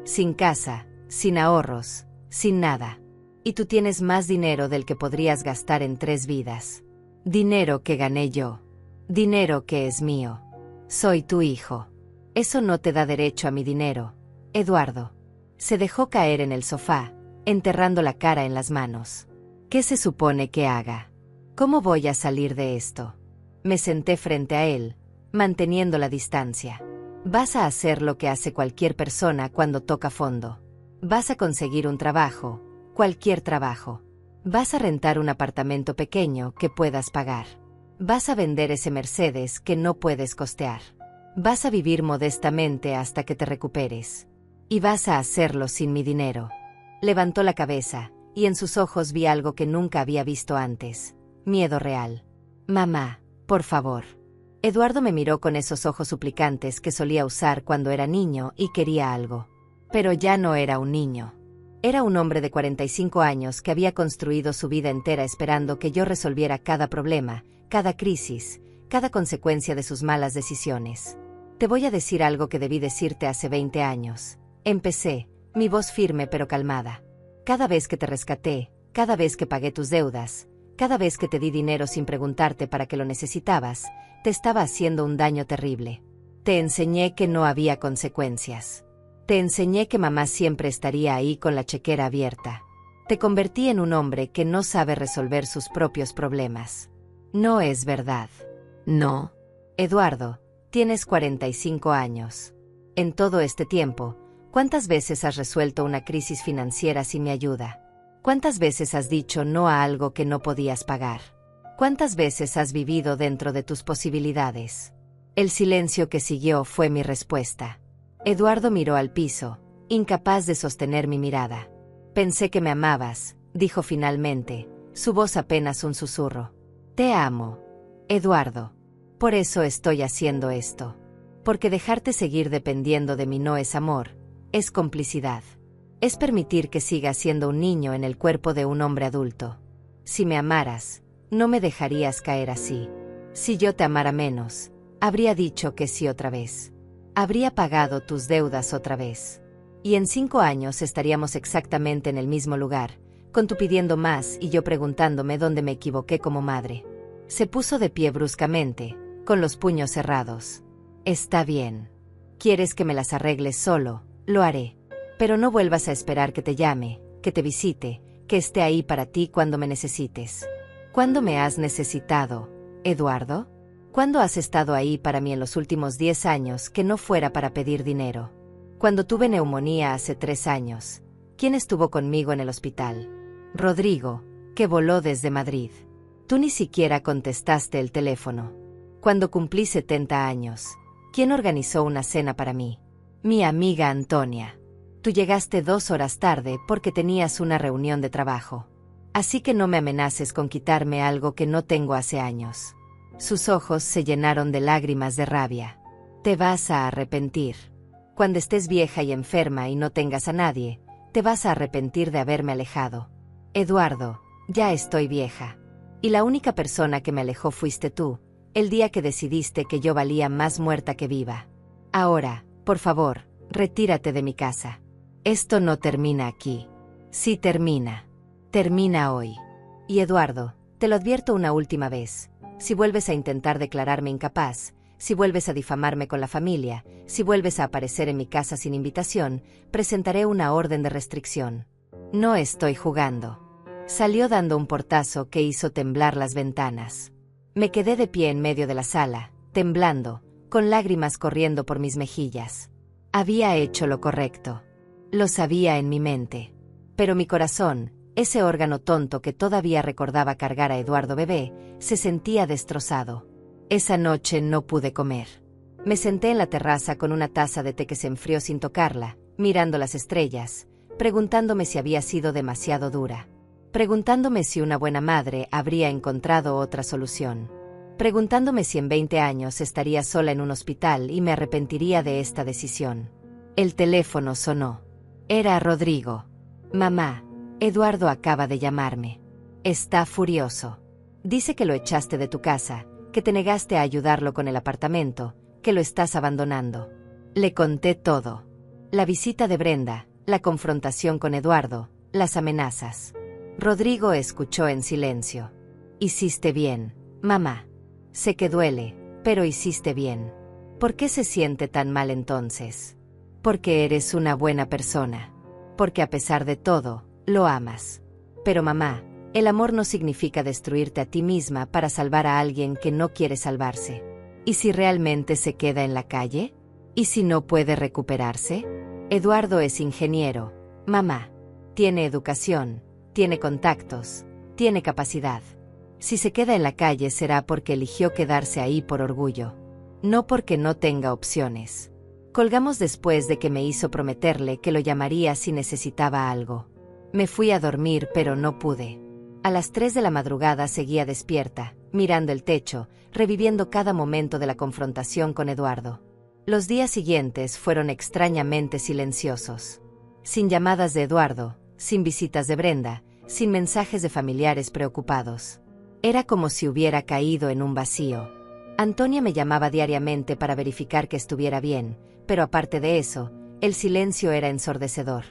Sin casa, sin ahorros, sin nada. Y tú tienes más dinero del que podrías gastar en 3 vidas. Dinero que gané yo. Dinero que es mío. Soy tu hijo. Eso no te da derecho a mi dinero, Eduardo. Se dejó caer en el sofá, enterrando la cara en las manos. ¿Qué se supone que haga? ¿Cómo voy a salir de esto? Me senté frente a él, manteniendo la distancia. Vas a hacer lo que hace cualquier persona cuando toca fondo. Vas a conseguir un trabajo, cualquier trabajo. Vas a rentar un apartamento pequeño que puedas pagar. Vas a vender ese Mercedes que no puedes costear. Vas a vivir modestamente hasta que te recuperes. Y vas a hacerlo sin mi dinero. Levantó la cabeza, y en sus ojos vi algo que nunca había visto antes. Miedo real. Mamá, por favor. Eduardo me miró con esos ojos suplicantes que solía usar cuando era niño y quería algo. Pero ya no era un niño. Era un hombre de 45 años que había construido su vida entera esperando que yo resolviera cada problema, cada crisis, cada consecuencia de sus malas decisiones. Te voy a decir algo que debí decirte hace 20 años. Empecé, mi voz firme pero calmada. Cada vez que te rescaté, cada vez que pagué tus deudas, cada vez que te di dinero sin preguntarte para qué lo necesitabas, te estaba haciendo un daño terrible. Te enseñé que no había consecuencias. Te enseñé que mamá siempre estaría ahí con la chequera abierta. Te convertí en un hombre que no sabe resolver sus propios problemas. No es verdad. No. Eduardo, tienes 45 años. En todo este tiempo, ¿cuántas veces has resuelto una crisis financiera sin mi ayuda? ¿Cuántas veces has dicho no a algo que no podías pagar? ¿Cuántas veces has vivido dentro de tus posibilidades? El silencio que siguió fue mi respuesta. Eduardo miró al piso, incapaz de sostener mi mirada. Pensé que me amabas, dijo finalmente, su voz apenas un susurro. Te amo, Eduardo. Por eso estoy haciendo esto. Porque dejarte seguir dependiendo de mí no es amor, es complicidad. Es permitir que siga siendo un niño en el cuerpo de un hombre adulto. Si me amaras, no me dejarías caer así. Si yo te amara menos, habría dicho que sí otra vez. Habría pagado tus deudas otra vez. Y en 5 años estaríamos exactamente en el mismo lugar, con tú pidiendo más y yo preguntándome dónde me equivoqué como madre. Se puso de pie bruscamente, con los puños cerrados. Está bien. ¿Quieres que me las arregles solo? Lo haré. Pero no vuelvas a esperar que te llame, que te visite, que esté ahí para ti cuando me necesites. ¿Cuándo me has necesitado, Eduardo? ¿Cuándo has estado ahí para mí en los últimos 10 años que no fuera para pedir dinero? Cuando tuve neumonía hace 3 años, ¿quién estuvo conmigo en el hospital? Rodrigo, que voló desde Madrid. Tú ni siquiera contestaste el teléfono. Cuando cumplí 70 años, ¿quién organizó una cena para mí? Mi amiga Antonia. Tú llegaste 2 horas tarde porque tenías una reunión de trabajo. Así que no me amenaces con quitarme algo que no tengo hace años. Sus ojos se llenaron de lágrimas de rabia. Te vas a arrepentir. Cuando estés vieja y enferma y no tengas a nadie, te vas a arrepentir de haberme alejado. Eduardo, ya estoy vieja. Y la única persona que me alejó fuiste tú, el día que decidiste que yo valía más muerta que viva. Ahora, por favor, retírate de mi casa. Esto no termina aquí. Sí termina. Termina hoy. Y Eduardo, te lo advierto una última vez. Si vuelves a intentar declararme incapaz, si vuelves a difamarme con la familia, si vuelves a aparecer en mi casa sin invitación, presentaré una orden de restricción. No estoy jugando. Salió dando un portazo que hizo temblar las ventanas. Me quedé de pie en medio de la sala, temblando, con lágrimas corriendo por mis mejillas. Había hecho lo correcto. Lo sabía en mi mente. Pero mi corazón, ese órgano tonto que todavía recordaba cargar a Eduardo bebé, se sentía destrozado. Esa noche no pude comer. Me senté en la terraza con una taza de té que se enfrió sin tocarla, mirando las estrellas, preguntándome si había sido demasiado dura. Preguntándome si una buena madre habría encontrado otra solución. Preguntándome si en 20 años estaría sola en un hospital y me arrepentiría de esta decisión. El teléfono sonó. Era Rodrigo. Mamá, Eduardo acaba de llamarme. Está furioso. Dice que lo echaste de tu casa, que te negaste a ayudarlo con el apartamento, que lo estás abandonando. Le conté todo. La visita de Brenda, la confrontación con Eduardo, las amenazas. Rodrigo escuchó en silencio. Hiciste bien, mamá. Sé que duele, pero hiciste bien. ¿Por qué se siente tan mal entonces? Porque eres una buena persona. Porque a pesar de todo, lo amas. Pero mamá, el amor no significa destruirte a ti misma para salvar a alguien que no quiere salvarse. ¿Y si realmente se queda en la calle? ¿Y si no puede recuperarse? Eduardo es ingeniero, mamá. Tiene educación, tiene contactos, tiene capacidad. Si se queda en la calle será porque eligió quedarse ahí por orgullo. No porque no tenga opciones. Colgamos después de que me hizo prometerle que lo llamaría si necesitaba algo. Me fui a dormir pero no pude. A las 3 de la madrugada seguía despierta, mirando el techo, reviviendo cada momento de la confrontación con Eduardo. Los días siguientes fueron extrañamente silenciosos. Sin llamadas de Eduardo, sin visitas de Brenda, sin mensajes de familiares preocupados. Era como si hubiera caído en un vacío. Antonia me llamaba diariamente para verificar que estuviera bien, pero aparte de eso, el silencio era ensordecedor.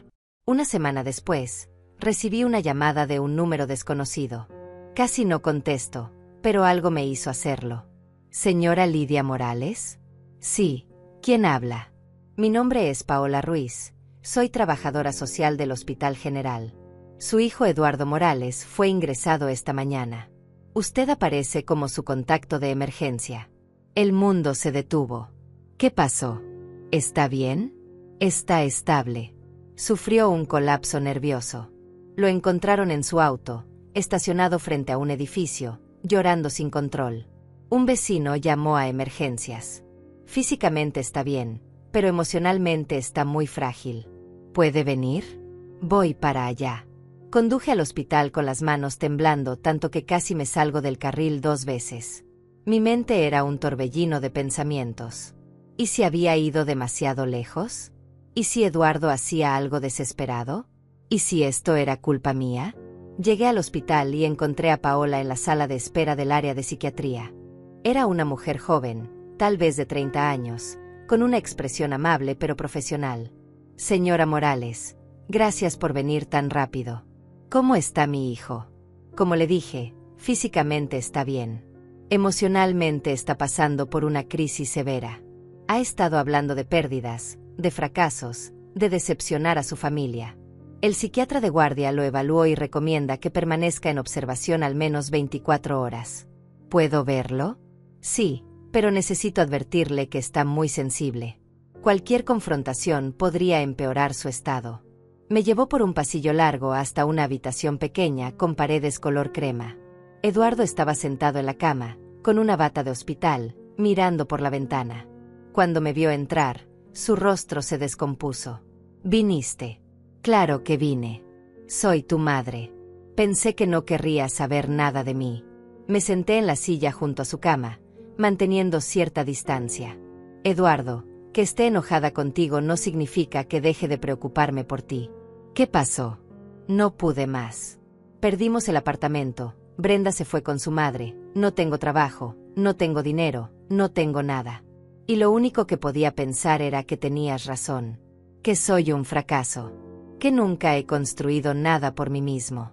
Una semana después, recibí una llamada de un número desconocido. Casi no contesto, pero algo me hizo hacerlo. ¿Señora Lidia Morales? Sí, ¿quién habla? Mi nombre es Paola Ruiz, soy trabajadora social del Hospital General. Su hijo Eduardo Morales fue ingresado esta mañana. Usted aparece como su contacto de emergencia. El mundo se detuvo. ¿Qué pasó? ¿Está bien? Está estable. Sufrió un colapso nervioso. Lo encontraron en su auto, estacionado frente a un edificio, llorando sin control. Un vecino llamó a emergencias. Físicamente está bien, pero emocionalmente está muy frágil. ¿Puede venir? Voy para allá. Conduje al hospital con las manos temblando tanto que casi me salgo del carril 2 veces. Mi mente era un torbellino de pensamientos. ¿Y si había ido demasiado lejos? ¿Y si Eduardo hacía algo desesperado? ¿Y si esto era culpa mía? Llegué al hospital y encontré a Paola en la sala de espera del área de psiquiatría. Era una mujer joven, tal vez de 30 años, con una expresión amable pero profesional. Señora Morales, gracias por venir tan rápido. ¿Cómo está mi hijo? Como le dije, físicamente está bien. Emocionalmente está pasando por una crisis severa. Ha estado hablando de pérdidas, de fracasos, de decepcionar a su familia. El psiquiatra de guardia lo evaluó y recomienda que permanezca en observación al menos 24 horas. ¿Puedo verlo? Sí, pero necesito advertirle que está muy sensible. Cualquier confrontación podría empeorar su estado. Me llevó por un pasillo largo hasta una habitación pequeña con paredes color crema. Eduardo estaba sentado en la cama, con una bata de hospital, mirando por la ventana. Cuando me vio entrar, su rostro se descompuso. ¿Viniste? Claro que vine. Soy tu madre. Pensé que no querría saber nada de mí. Me senté en la silla junto a su cama, manteniendo cierta distancia. Eduardo, que esté enojada contigo no significa que deje de preocuparme por ti. ¿Qué pasó? No pude más. Perdimos el apartamento, Brenda se fue con su madre, no tengo trabajo, no tengo dinero, no tengo nada. Y lo único que podía pensar era que tenías razón. Que soy un fracaso. Que nunca he construido nada por mí mismo.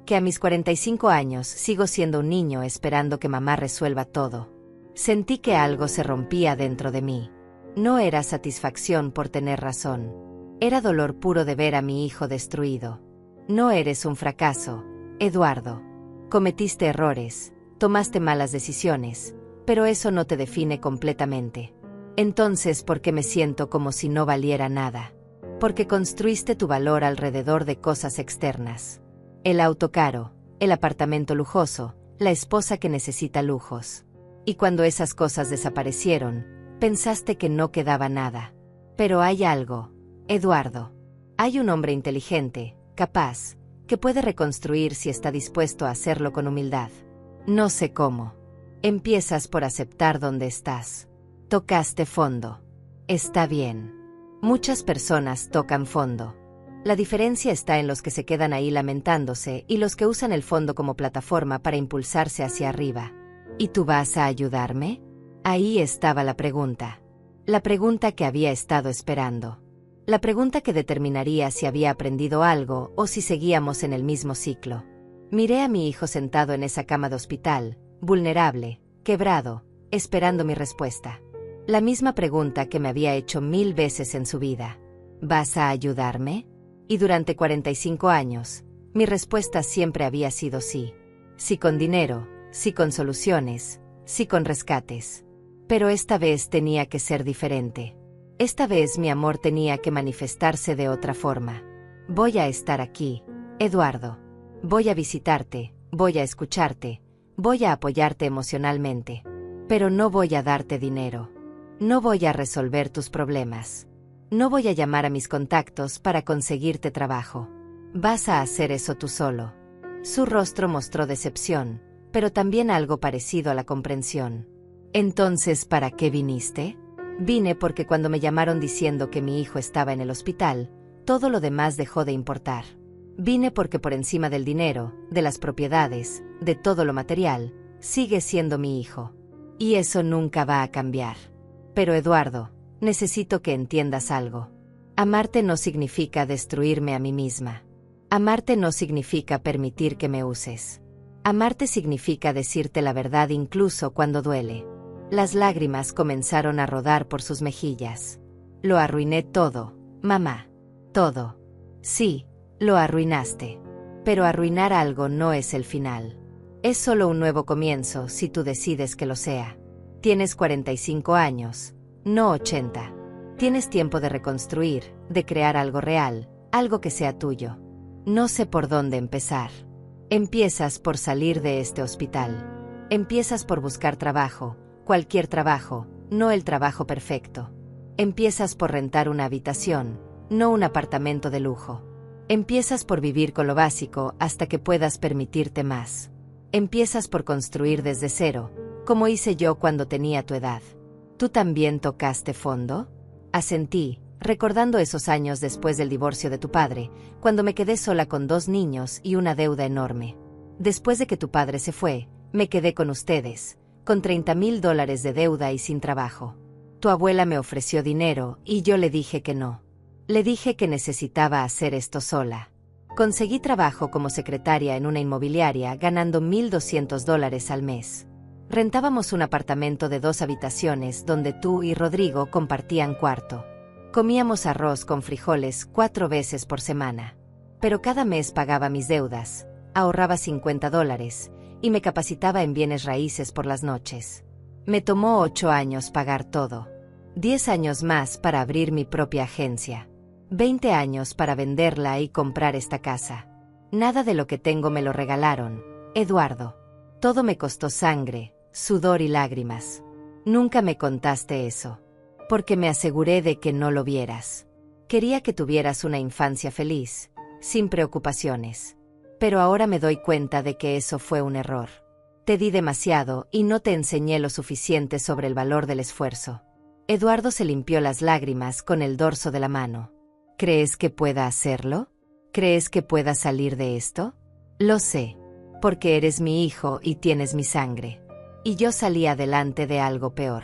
Que a mis 45 años sigo siendo un niño esperando que mamá resuelva todo. Sentí que algo se rompía dentro de mí. No era satisfacción por tener razón. Era dolor puro de ver a mi hijo destruido. No eres un fracaso, Eduardo. Cometiste errores, tomaste malas decisiones, pero eso no te define completamente. Entonces, ¿por qué me siento como si no valiera nada? Porque construiste tu valor alrededor de cosas externas. El auto caro, el apartamento lujoso, la esposa que necesita lujos. Y cuando esas cosas desaparecieron, pensaste que no quedaba nada. Pero hay algo, Eduardo. Hay un hombre inteligente, capaz, que puede reconstruir si está dispuesto a hacerlo con humildad. No sé cómo. Empiezas por aceptar dónde estás. Tocaste fondo. Está bien. Muchas personas tocan fondo. La diferencia está en los que se quedan ahí lamentándose y los que usan el fondo como plataforma para impulsarse hacia arriba. ¿Y tú vas a ayudarme? Ahí estaba la pregunta. La pregunta que había estado esperando. La pregunta que determinaría si había aprendido algo o si seguíamos en el mismo ciclo. Miré a mi hijo sentado en esa cama de hospital, vulnerable, quebrado, esperando mi respuesta. La misma pregunta que me había hecho 1000 veces en su vida. ¿Vas a ayudarme? Y durante 45 años, mi respuesta siempre había sido sí. Sí con dinero, sí con soluciones, sí con rescates. Pero esta vez tenía que ser diferente. Esta vez mi amor tenía que manifestarse de otra forma. Voy a estar aquí, Eduardo. Voy a visitarte, voy a escucharte, voy a apoyarte emocionalmente. Pero no voy a darte dinero. No voy a resolver tus problemas. No voy a llamar a mis contactos para conseguirte trabajo. Vas a hacer eso tú solo. Su rostro mostró decepción, pero también algo parecido a la comprensión. Entonces, ¿para qué viniste? Vine porque cuando me llamaron diciendo que mi hijo estaba en el hospital, todo lo demás dejó de importar. Vine porque por encima del dinero, de las propiedades, de todo lo material, sigue siendo mi hijo. Y eso nunca va a cambiar. Pero Eduardo, necesito que entiendas algo. Amarte no significa destruirme a mí misma. Amarte no significa permitir que me uses. Amarte significa decirte la verdad incluso cuando duele. Las lágrimas comenzaron a rodar por sus mejillas. Lo arruiné todo, mamá. Todo. Sí, lo arruinaste. Pero arruinar algo no es el final. Es solo un nuevo comienzo si tú decides que lo sea. Tienes 45 años, no 80. Tienes tiempo de reconstruir, de crear algo real, algo que sea tuyo. No sé por dónde empezar. Empiezas por salir de este hospital. Empiezas por buscar trabajo, cualquier trabajo, no el trabajo perfecto. Empiezas por rentar una habitación, no un apartamento de lujo. Empiezas por vivir con lo básico hasta que puedas permitirte más. Empiezas por construir desde cero, como hice yo cuando tenía tu edad. ¿Tú también tocaste fondo? Asentí, recordando esos años después del divorcio de tu padre, cuando me quedé sola con 2 niños y una deuda enorme. Después de que tu padre se fue, me quedé con ustedes, con $30,000 de deuda y sin trabajo. Tu abuela me ofreció dinero y yo le dije que no. Le dije que necesitaba hacer esto sola. Conseguí trabajo como secretaria en una inmobiliaria ganando $1,200 al mes. Rentábamos un apartamento de 2 habitaciones donde tú y Rodrigo compartían cuarto. Comíamos arroz con frijoles 4 veces por semana. Pero cada mes pagaba mis deudas, ahorraba $50 y me capacitaba en bienes raíces por las noches. Me tomó 8 años pagar todo. 10 años más para abrir mi propia agencia. 20 años para venderla y comprar esta casa. Nada de lo que tengo me lo regalaron, Eduardo. Todo me costó sangre, sudor y lágrimas. Nunca me contaste eso. Porque me aseguré de que no lo vieras. Quería que tuvieras una infancia feliz, sin preocupaciones. Pero ahora me doy cuenta de que eso fue un error. Te di demasiado y no te enseñé lo suficiente sobre el valor del esfuerzo. Eduardo se limpió las lágrimas con el dorso de la mano. ¿Crees que pueda hacerlo? ¿Crees que pueda salir de esto? Lo sé, porque eres mi hijo y tienes mi sangre. Y yo salí adelante de algo peor.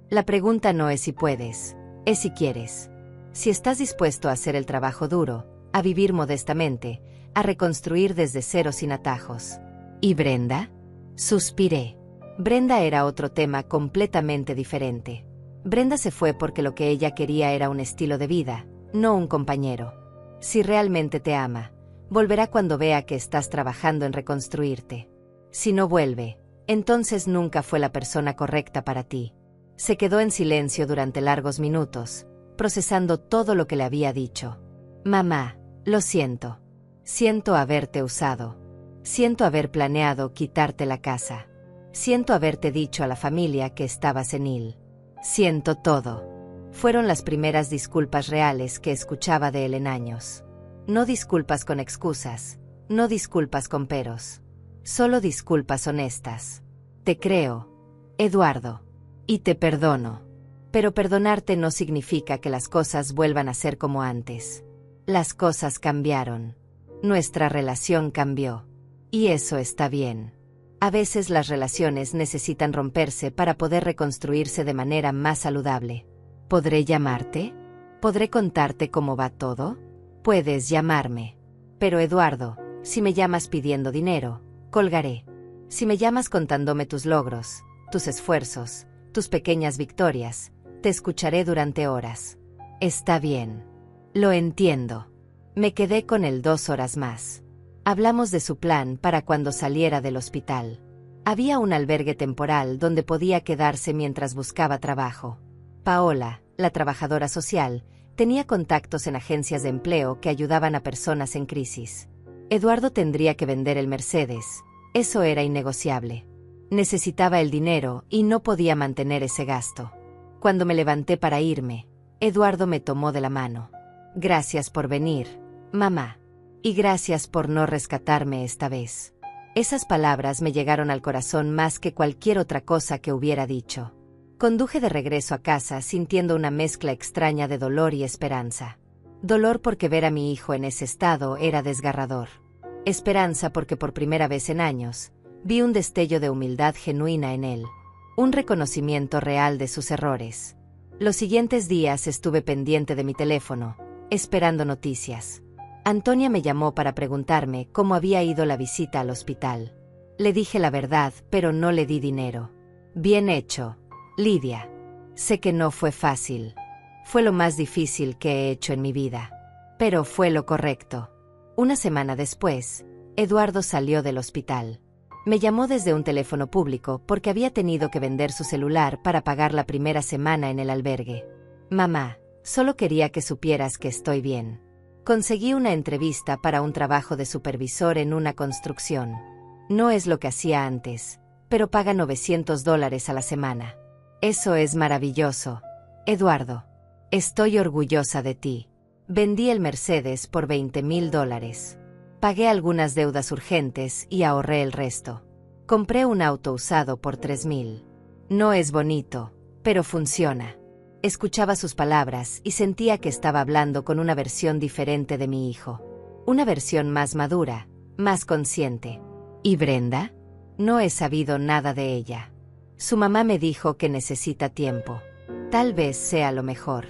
La pregunta no es si puedes, es si quieres. Si estás dispuesto a hacer el trabajo duro, a vivir modestamente, a reconstruir desde cero sin atajos. ¿Y Brenda? Suspiré. Brenda era otro tema completamente diferente. Brenda se fue porque lo que ella quería era un estilo de vida, no un compañero. Si realmente te ama, volverá cuando vea que estás trabajando en reconstruirte. Si no vuelve, entonces nunca fue la persona correcta para ti. Se quedó en silencio durante largos minutos, procesando todo lo que le había dicho. Mamá, lo siento. Siento haberte usado. Siento haber planeado quitarte la casa. Siento haberte dicho a la familia que estaba senil. Siento todo. Fueron las primeras disculpas reales que escuchaba de él en años. No disculpas con excusas, no disculpas con peros. Solo disculpas honestas. Te creo, Eduardo. Y te perdono. Pero perdonarte no significa que las cosas vuelvan a ser como antes. Las cosas cambiaron. Nuestra relación cambió. Y eso está bien. A veces las relaciones necesitan romperse para poder reconstruirse de manera más saludable. ¿Podré llamarte? ¿Podré contarte cómo va todo? Puedes llamarme. Pero Eduardo, si me llamas pidiendo dinero, colgaré. Si me llamas contándome tus logros, tus esfuerzos, tus pequeñas victorias, te escucharé durante horas. Está bien. Lo entiendo. Me quedé con él 2 horas más. Hablamos de su plan para cuando saliera del hospital. Había un albergue temporal donde podía quedarse mientras buscaba trabajo. Paola, la trabajadora social, tenía contactos en agencias de empleo que ayudaban a personas en crisis. Eduardo tendría que vender el Mercedes. Eso era innegociable. Necesitaba el dinero y no podía mantener ese gasto. Cuando me levanté para irme, Eduardo me tomó de la mano. Gracias por venir, mamá. Y gracias por no rescatarme esta vez. Esas palabras me llegaron al corazón más que cualquier otra cosa que hubiera dicho. Conduje de regreso a casa sintiendo una mezcla extraña de dolor y esperanza. Dolor porque ver a mi hijo en ese estado era desgarrador. Esperanza porque por primera vez en años, vi un destello de humildad genuina en él. un reconocimiento real de sus errores. Los siguientes días estuve pendiente de mi teléfono, esperando noticias. Antonia me llamó para preguntarme cómo había ido la visita al hospital. Le dije la verdad, pero no le di dinero. Bien hecho, Lidia. Sé que no fue fácil. Fue lo más difícil que he hecho en mi vida. Pero fue lo correcto. Una semana después, Eduardo salió del hospital. Me llamó desde un teléfono público porque había tenido que vender su celular para pagar la primera semana en el albergue. Mamá, solo quería que supieras que estoy bien. Conseguí una entrevista para un trabajo de supervisor en una construcción. No es lo que hacía antes, pero paga $900 a la semana. Eso es maravilloso. Eduardo, estoy orgullosa de ti. Vendí el Mercedes por $20,000. Pagué algunas deudas urgentes y ahorré el resto. Compré un auto usado por $3,000. No es bonito, pero funciona. Escuchaba sus palabras y sentía que estaba hablando con una versión diferente de mi hijo. Una versión más madura, más consciente. ¿Y Brenda? No he sabido nada de ella. Su mamá me dijo que necesita tiempo. Tal vez sea lo mejor.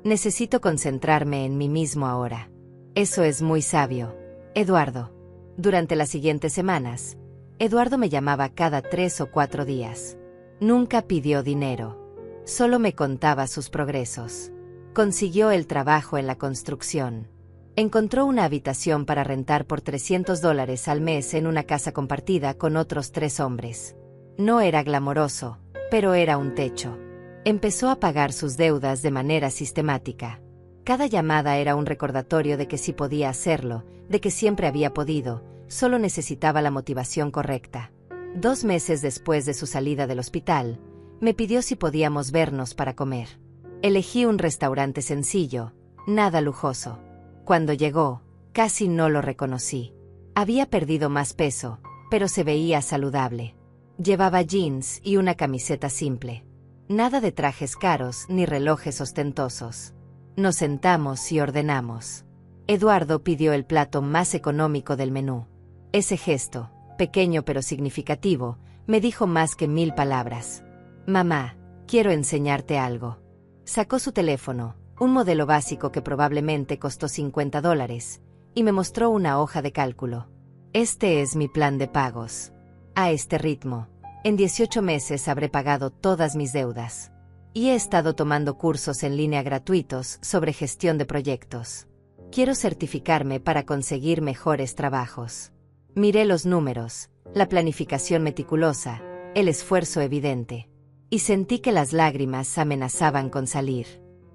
Necesito concentrarme en mí mismo ahora. Eso es muy sabio, Eduardo. Durante las siguientes semanas, Eduardo me llamaba cada 3 o 4 días. Nunca pidió dinero. Solo me contaba sus progresos. Consiguió el trabajo en la construcción. Encontró una habitación para rentar por $300 al mes en una casa compartida con otros 3 hombres. No era glamoroso, pero era un techo. Empezó a pagar sus deudas de manera sistemática. Cada llamada era un recordatorio de que sí podía hacerlo, de que siempre había podido, solo necesitaba la motivación correcta. 2 meses después de su salida del hospital, me pidió si podíamos vernos para comer. Elegí un restaurante sencillo, nada lujoso. Cuando llegó, casi no lo reconocí. Había perdido más peso, pero se veía saludable. Llevaba jeans y una camiseta simple. Nada de trajes caros ni relojes ostentosos. Nos sentamos y ordenamos. Eduardo pidió el plato más económico del menú. Ese gesto, pequeño pero significativo, me dijo más que 1000 palabras. Mamá, quiero enseñarte algo. Sacó su teléfono, un modelo básico que probablemente costó $50, y me mostró una hoja de cálculo. Este es mi plan de pagos. A este ritmo, en 18 meses habré pagado todas mis deudas. Y he estado tomando cursos en línea gratuitos sobre gestión de proyectos. Quiero certificarme para conseguir mejores trabajos. Miré los números, la planificación meticulosa, el esfuerzo evidente. Y sentí que las lágrimas amenazaban con salir.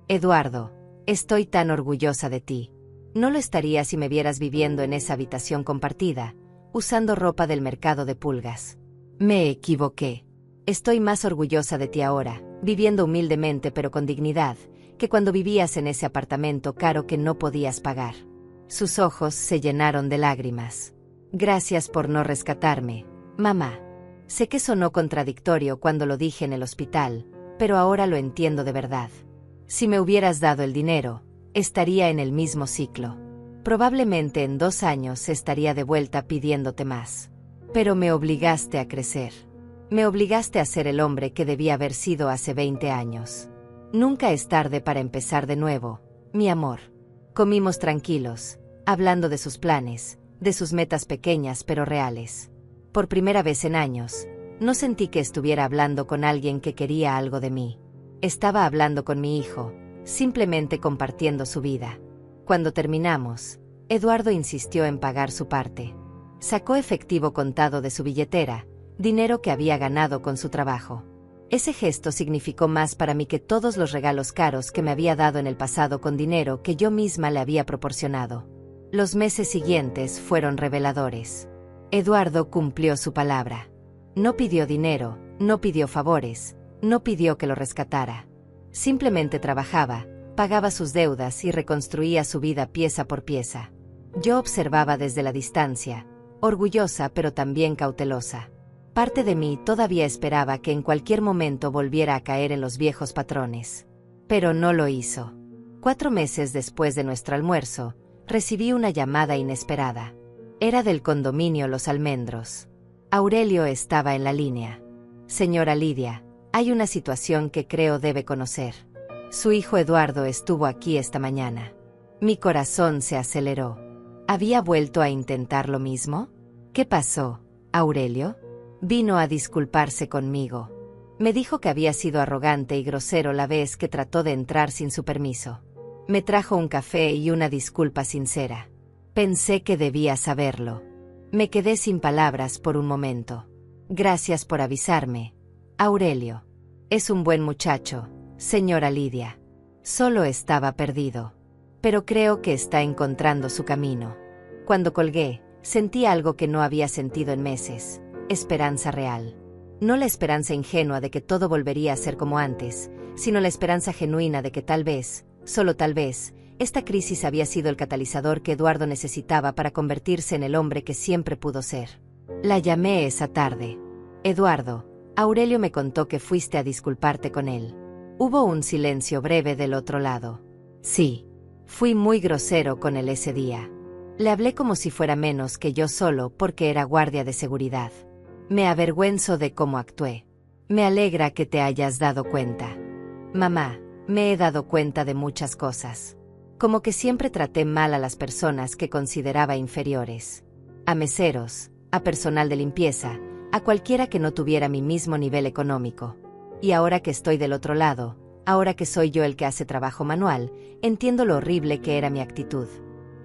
Eduardo, estoy tan orgullosa de ti. No lo estaría si me vieras viviendo en esa habitación compartida, usando ropa del mercado de pulgas. Me equivoqué. Estoy más orgullosa de ti ahora, viviendo humildemente pero con dignidad, que cuando vivías en ese apartamento caro que no podías pagar. Sus ojos se llenaron de lágrimas. Gracias por no rescatarme, mamá. Sé que sonó contradictorio cuando lo dije en el hospital, pero ahora lo entiendo de verdad. Si me hubieras dado el dinero, estaría en el mismo ciclo. Probablemente en 2 años estaría de vuelta pidiéndote más. Pero me obligaste a crecer. Me obligaste a ser el hombre que debía haber sido hace 20 años. Nunca es tarde para empezar de nuevo, mi amor. Comimos tranquilos, hablando de sus planes, de sus metas pequeñas pero reales. Por primera vez en años, no sentí que estuviera hablando con alguien que quería algo de mí. Estaba hablando con mi hijo, simplemente compartiendo su vida. Cuando terminamos, Eduardo insistió en pagar su parte. Sacó efectivo contado de su billetera, dinero que había ganado con su trabajo. Ese gesto significó más para mí que todos los regalos caros que me había dado en el pasado con dinero que yo misma le había proporcionado. Los meses siguientes fueron reveladores. Eduardo cumplió su palabra. No pidió dinero, no pidió favores, no pidió que lo rescatara. Simplemente trabajaba, pagaba sus deudas y reconstruía su vida pieza por pieza. Yo observaba desde la distancia, orgullosa pero también cautelosa. Parte de mí todavía esperaba que en cualquier momento volviera a caer en los viejos patrones. Pero no lo hizo. 4 meses después de nuestro almuerzo, recibí una llamada inesperada. Era del condominio Los Almendros. Aurelio estaba en la línea. Señora Lidia, Hay una situación que creo debe conocer. Su hijo Eduardo estuvo aquí esta mañana. Mi corazón se aceleró. ¿Había vuelto a intentar lo mismo? ¿Qué pasó, Aurelio? Vino a disculparse conmigo. Me dijo que había sido arrogante y grosero la vez que trató de entrar sin su permiso. Me trajo un café y una disculpa sincera. Pensé que debía saberlo. Me quedé sin palabras por un momento. Gracias por avisarme, Aurelio. Es un buen muchacho, señora Lidia. Solo estaba perdido. Pero creo que está encontrando su camino. Cuando colgué, sentí algo que no había sentido en meses. Esperanza real. No la esperanza ingenua de que todo volvería a ser como antes, sino la esperanza genuina de que tal vez, solo tal vez, esta crisis había sido el catalizador que Eduardo necesitaba para convertirse en el hombre que siempre pudo ser. La llamé esa tarde. Eduardo, Aurelio me contó que fuiste a disculparte con él. Hubo un silencio breve del otro lado. Sí, fui muy grosero con él ese día. Le hablé como si fuera menos que yo solo porque era guardia de seguridad. Me avergüenzo de cómo actué. Me alegra que te hayas dado cuenta. Mamá, me he dado cuenta de muchas cosas. Como que siempre traté mal a las personas que consideraba inferiores. A meseros, a personal de limpieza, a cualquiera que no tuviera mi mismo nivel económico. Y ahora que estoy del otro lado, ahora que soy yo el que hace trabajo manual, entiendo lo horrible que era mi actitud.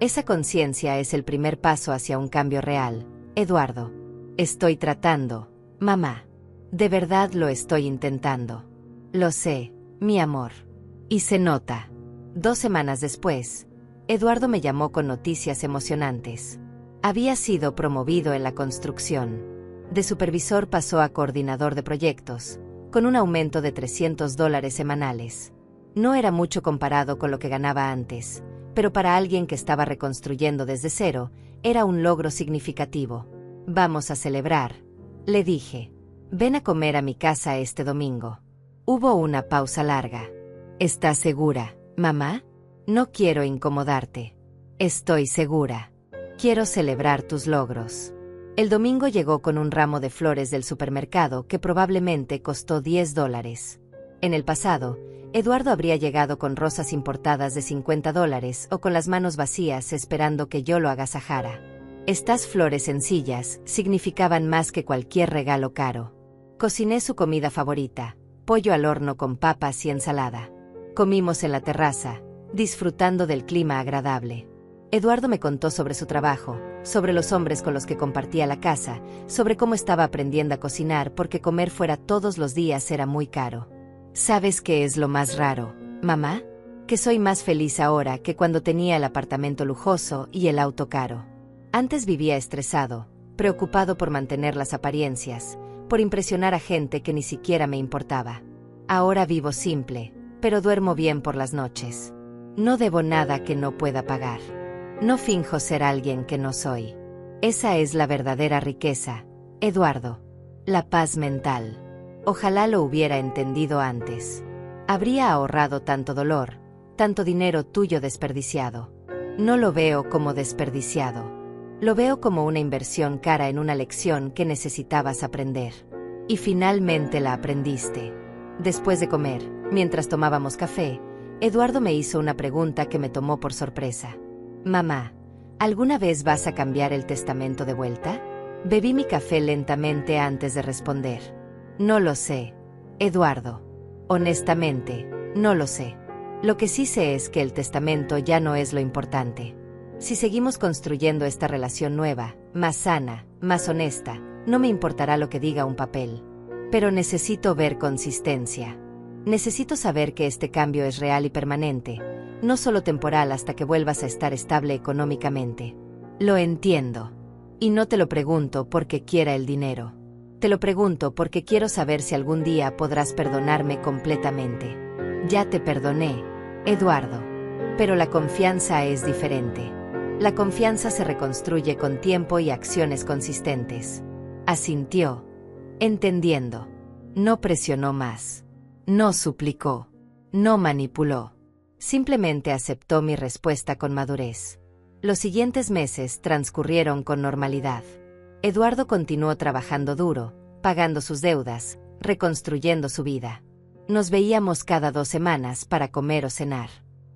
Esa conciencia es el primer paso hacia un cambio real, Eduardo. Estoy tratando, mamá. De verdad lo estoy intentando. Lo sé, mi amor. Y se nota. 2 semanas después, Eduardo me llamó con noticias emocionantes. Había sido promovido en la construcción. De supervisor pasó a coordinador de proyectos, con un aumento de $300 semanales. No era mucho comparado con lo que ganaba antes, pero para alguien que estaba reconstruyendo desde cero, era un logro significativo. Vamos a celebrar, le dije. Ven a comer a mi casa este domingo. Hubo una pausa larga. ¿Estás segura, mamá? No quiero incomodarte. Estoy segura. Quiero celebrar tus logros. El domingo llegó con un ramo de flores del supermercado que probablemente costó $10. En el pasado, Eduardo habría llegado con rosas importadas de $50 o con las manos vacías esperando que yo lo agasajara. Estas flores sencillas significaban más que cualquier regalo caro. Cociné su comida favorita, pollo al horno con papas y ensalada. Comimos en la terraza, disfrutando del clima agradable. Eduardo me contó sobre su trabajo, sobre los hombres con los que compartía la casa, sobre cómo estaba aprendiendo a cocinar porque comer fuera todos los días era muy caro. ¿Sabes qué es lo más raro, mamá? Que soy más feliz ahora que cuando tenía el apartamento lujoso y el auto caro. Antes vivía estresado, preocupado por mantener las apariencias, por impresionar a gente que ni siquiera me importaba. Ahora vivo simple, pero duermo bien por las noches. No debo nada que no pueda pagar. No finjo ser alguien que no soy. Esa es la verdadera riqueza, Eduardo. La paz mental. Ojalá lo hubiera entendido antes. Habría ahorrado tanto dolor, tanto dinero tuyo desperdiciado. No lo veo como desperdiciado. Lo veo como una inversión cara en una lección que necesitabas aprender. Y finalmente la aprendiste. Después de comer, mientras tomábamos café, Eduardo me hizo una pregunta que me tomó por sorpresa. Mamá, ¿alguna vez vas a cambiar el testamento de vuelta? Bebí mi café lentamente antes de responder. No lo sé, Eduardo. Honestamente, no lo sé. Lo que sí sé es que el testamento ya no es lo importante. Si seguimos construyendo esta relación nueva, más sana, más honesta, no me importará lo que diga un papel. Pero necesito ver consistencia. Necesito saber que este cambio es real y permanente, no solo temporal hasta que vuelvas a estar estable económicamente. Lo entiendo. Y no te lo pregunto porque quiera el dinero. Te lo pregunto porque quiero saber si algún día podrás perdonarme completamente. Ya te perdoné, Eduardo. Pero la confianza es diferente. La confianza se reconstruye con tiempo y acciones consistentes. Asintió, entendiendo. No presionó más. No suplicó. No manipuló. Simplemente aceptó mi respuesta con madurez. Los siguientes meses transcurrieron con normalidad. Eduardo continuó trabajando duro, pagando sus deudas, reconstruyendo su vida. Nos veíamos cada 2 semanas para comer o cenar.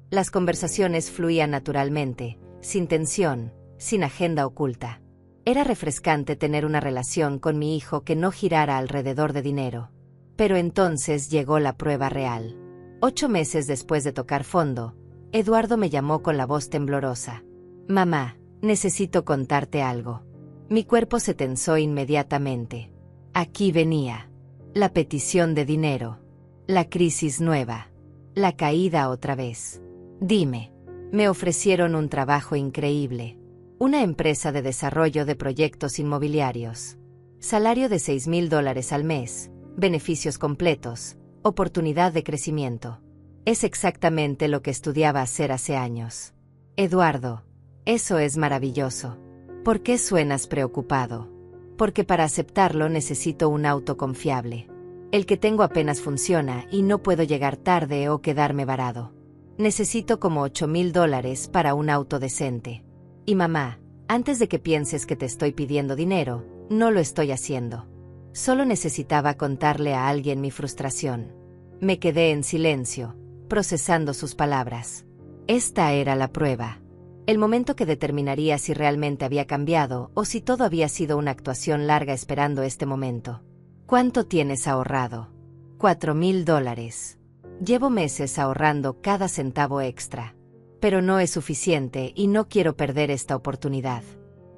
Las conversaciones fluían naturalmente, sin tensión, sin agenda oculta. Era refrescante tener una relación con mi hijo que no girara alrededor de dinero. Pero entonces llegó la prueba real. 8 meses después de tocar fondo, Eduardo me llamó con la voz temblorosa. «Mamá, necesito contarte algo». Mi cuerpo se tensó inmediatamente. Aquí venía. La petición de dinero. La crisis nueva. La caída otra vez. Dime. Me ofrecieron un trabajo increíble. Una empresa de desarrollo de proyectos inmobiliarios. Salario de $6,000 al mes, beneficios completos, oportunidad de crecimiento. Es exactamente lo que estudiaba hacer hace años. Eduardo, eso es maravilloso. ¿Por qué suenas preocupado? Porque para aceptarlo necesito un auto confiable. El que tengo apenas funciona y no puedo llegar tarde o quedarme varado. Necesito como $8,000 para un auto decente. Y mamá, antes de que pienses que te estoy pidiendo dinero, no lo estoy haciendo. Solo necesitaba contarle a alguien mi frustración. Me quedé en silencio, procesando sus palabras. Esta era la prueba. El momento que determinaría si realmente había cambiado o si todo había sido una actuación larga esperando este momento. ¿Cuánto tienes ahorrado? $4,000. Llevo meses ahorrando cada centavo extra. Pero no es suficiente y no quiero perder esta oportunidad.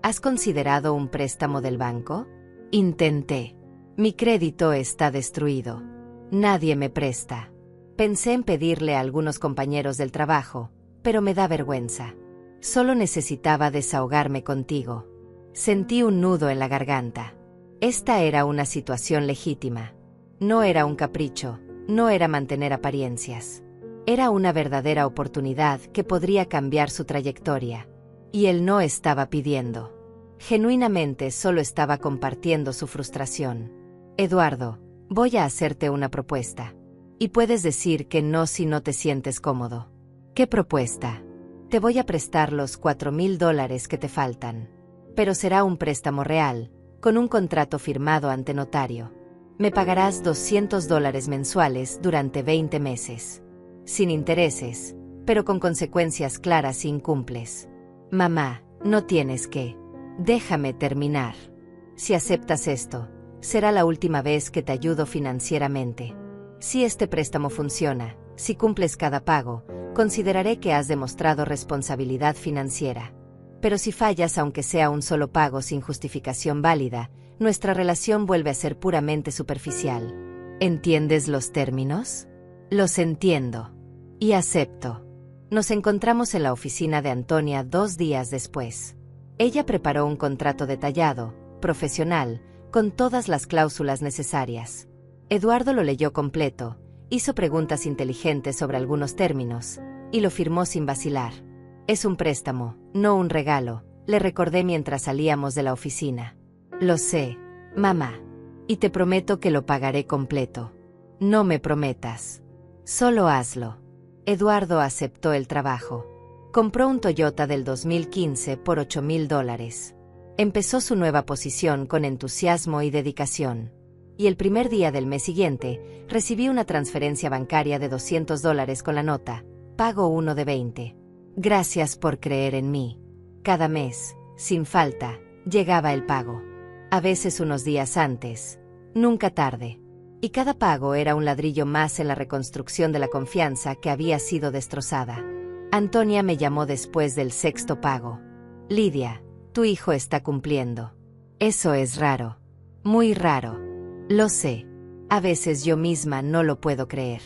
¿Has considerado un préstamo del banco? Intenté. Mi crédito está destruido. Nadie me presta. Pensé en pedirle a algunos compañeros del trabajo, pero me da vergüenza. Solo necesitaba desahogarme contigo. Sentí un nudo en la garganta. Esta era una situación legítima. No era un capricho, no era mantener apariencias. Era una verdadera oportunidad que podría cambiar su trayectoria. Y él no estaba pidiendo. Genuinamente solo estaba compartiendo su frustración. Eduardo, voy a hacerte una propuesta. Y puedes decir que no si no te sientes cómodo. ¿Qué propuesta? Te voy a prestar los $4,000 que te faltan. Pero será un préstamo real, con un contrato firmado ante notario. Me pagarás $200 mensuales durante 20 meses. Sin intereses, pero con consecuencias claras si incumples. Mamá, no tienes que. Déjame terminar. Si aceptas esto, será la última vez que te ayudo financieramente. Si este préstamo funciona, si cumples cada pago, consideraré que has demostrado responsabilidad financiera. Pero si fallas aunque sea un solo pago sin justificación válida, nuestra relación vuelve a ser puramente superficial. ¿Entiendes los términos? Los entiendo. Y acepto. Nos encontramos en la oficina de Antonia 2 días después. Ella preparó un contrato detallado, profesional, con todas las cláusulas necesarias. Eduardo lo leyó completo, hizo preguntas inteligentes sobre algunos términos, y lo firmó sin vacilar. Es un préstamo, no un regalo, le recordé mientras salíamos de la oficina. Lo sé, mamá. Y te prometo que lo pagaré completo. No me prometas. Solo hazlo. Eduardo aceptó el trabajo. Compró un Toyota del 2015 por $8,000. Empezó su nueva posición con entusiasmo y dedicación. Y el primer día del mes siguiente, recibí una transferencia bancaria de $200 con la nota, pago 1 de 20. Gracias por creer en mí. Cada mes, sin falta, llegaba el pago. A veces unos días antes, nunca tarde. Y cada pago era un ladrillo más en la reconstrucción de la confianza que había sido destrozada. Antonia me llamó después del 6º pago. Lidia, tu hijo está cumpliendo. Eso es raro. Muy raro. Lo sé. A veces yo misma no lo puedo creer.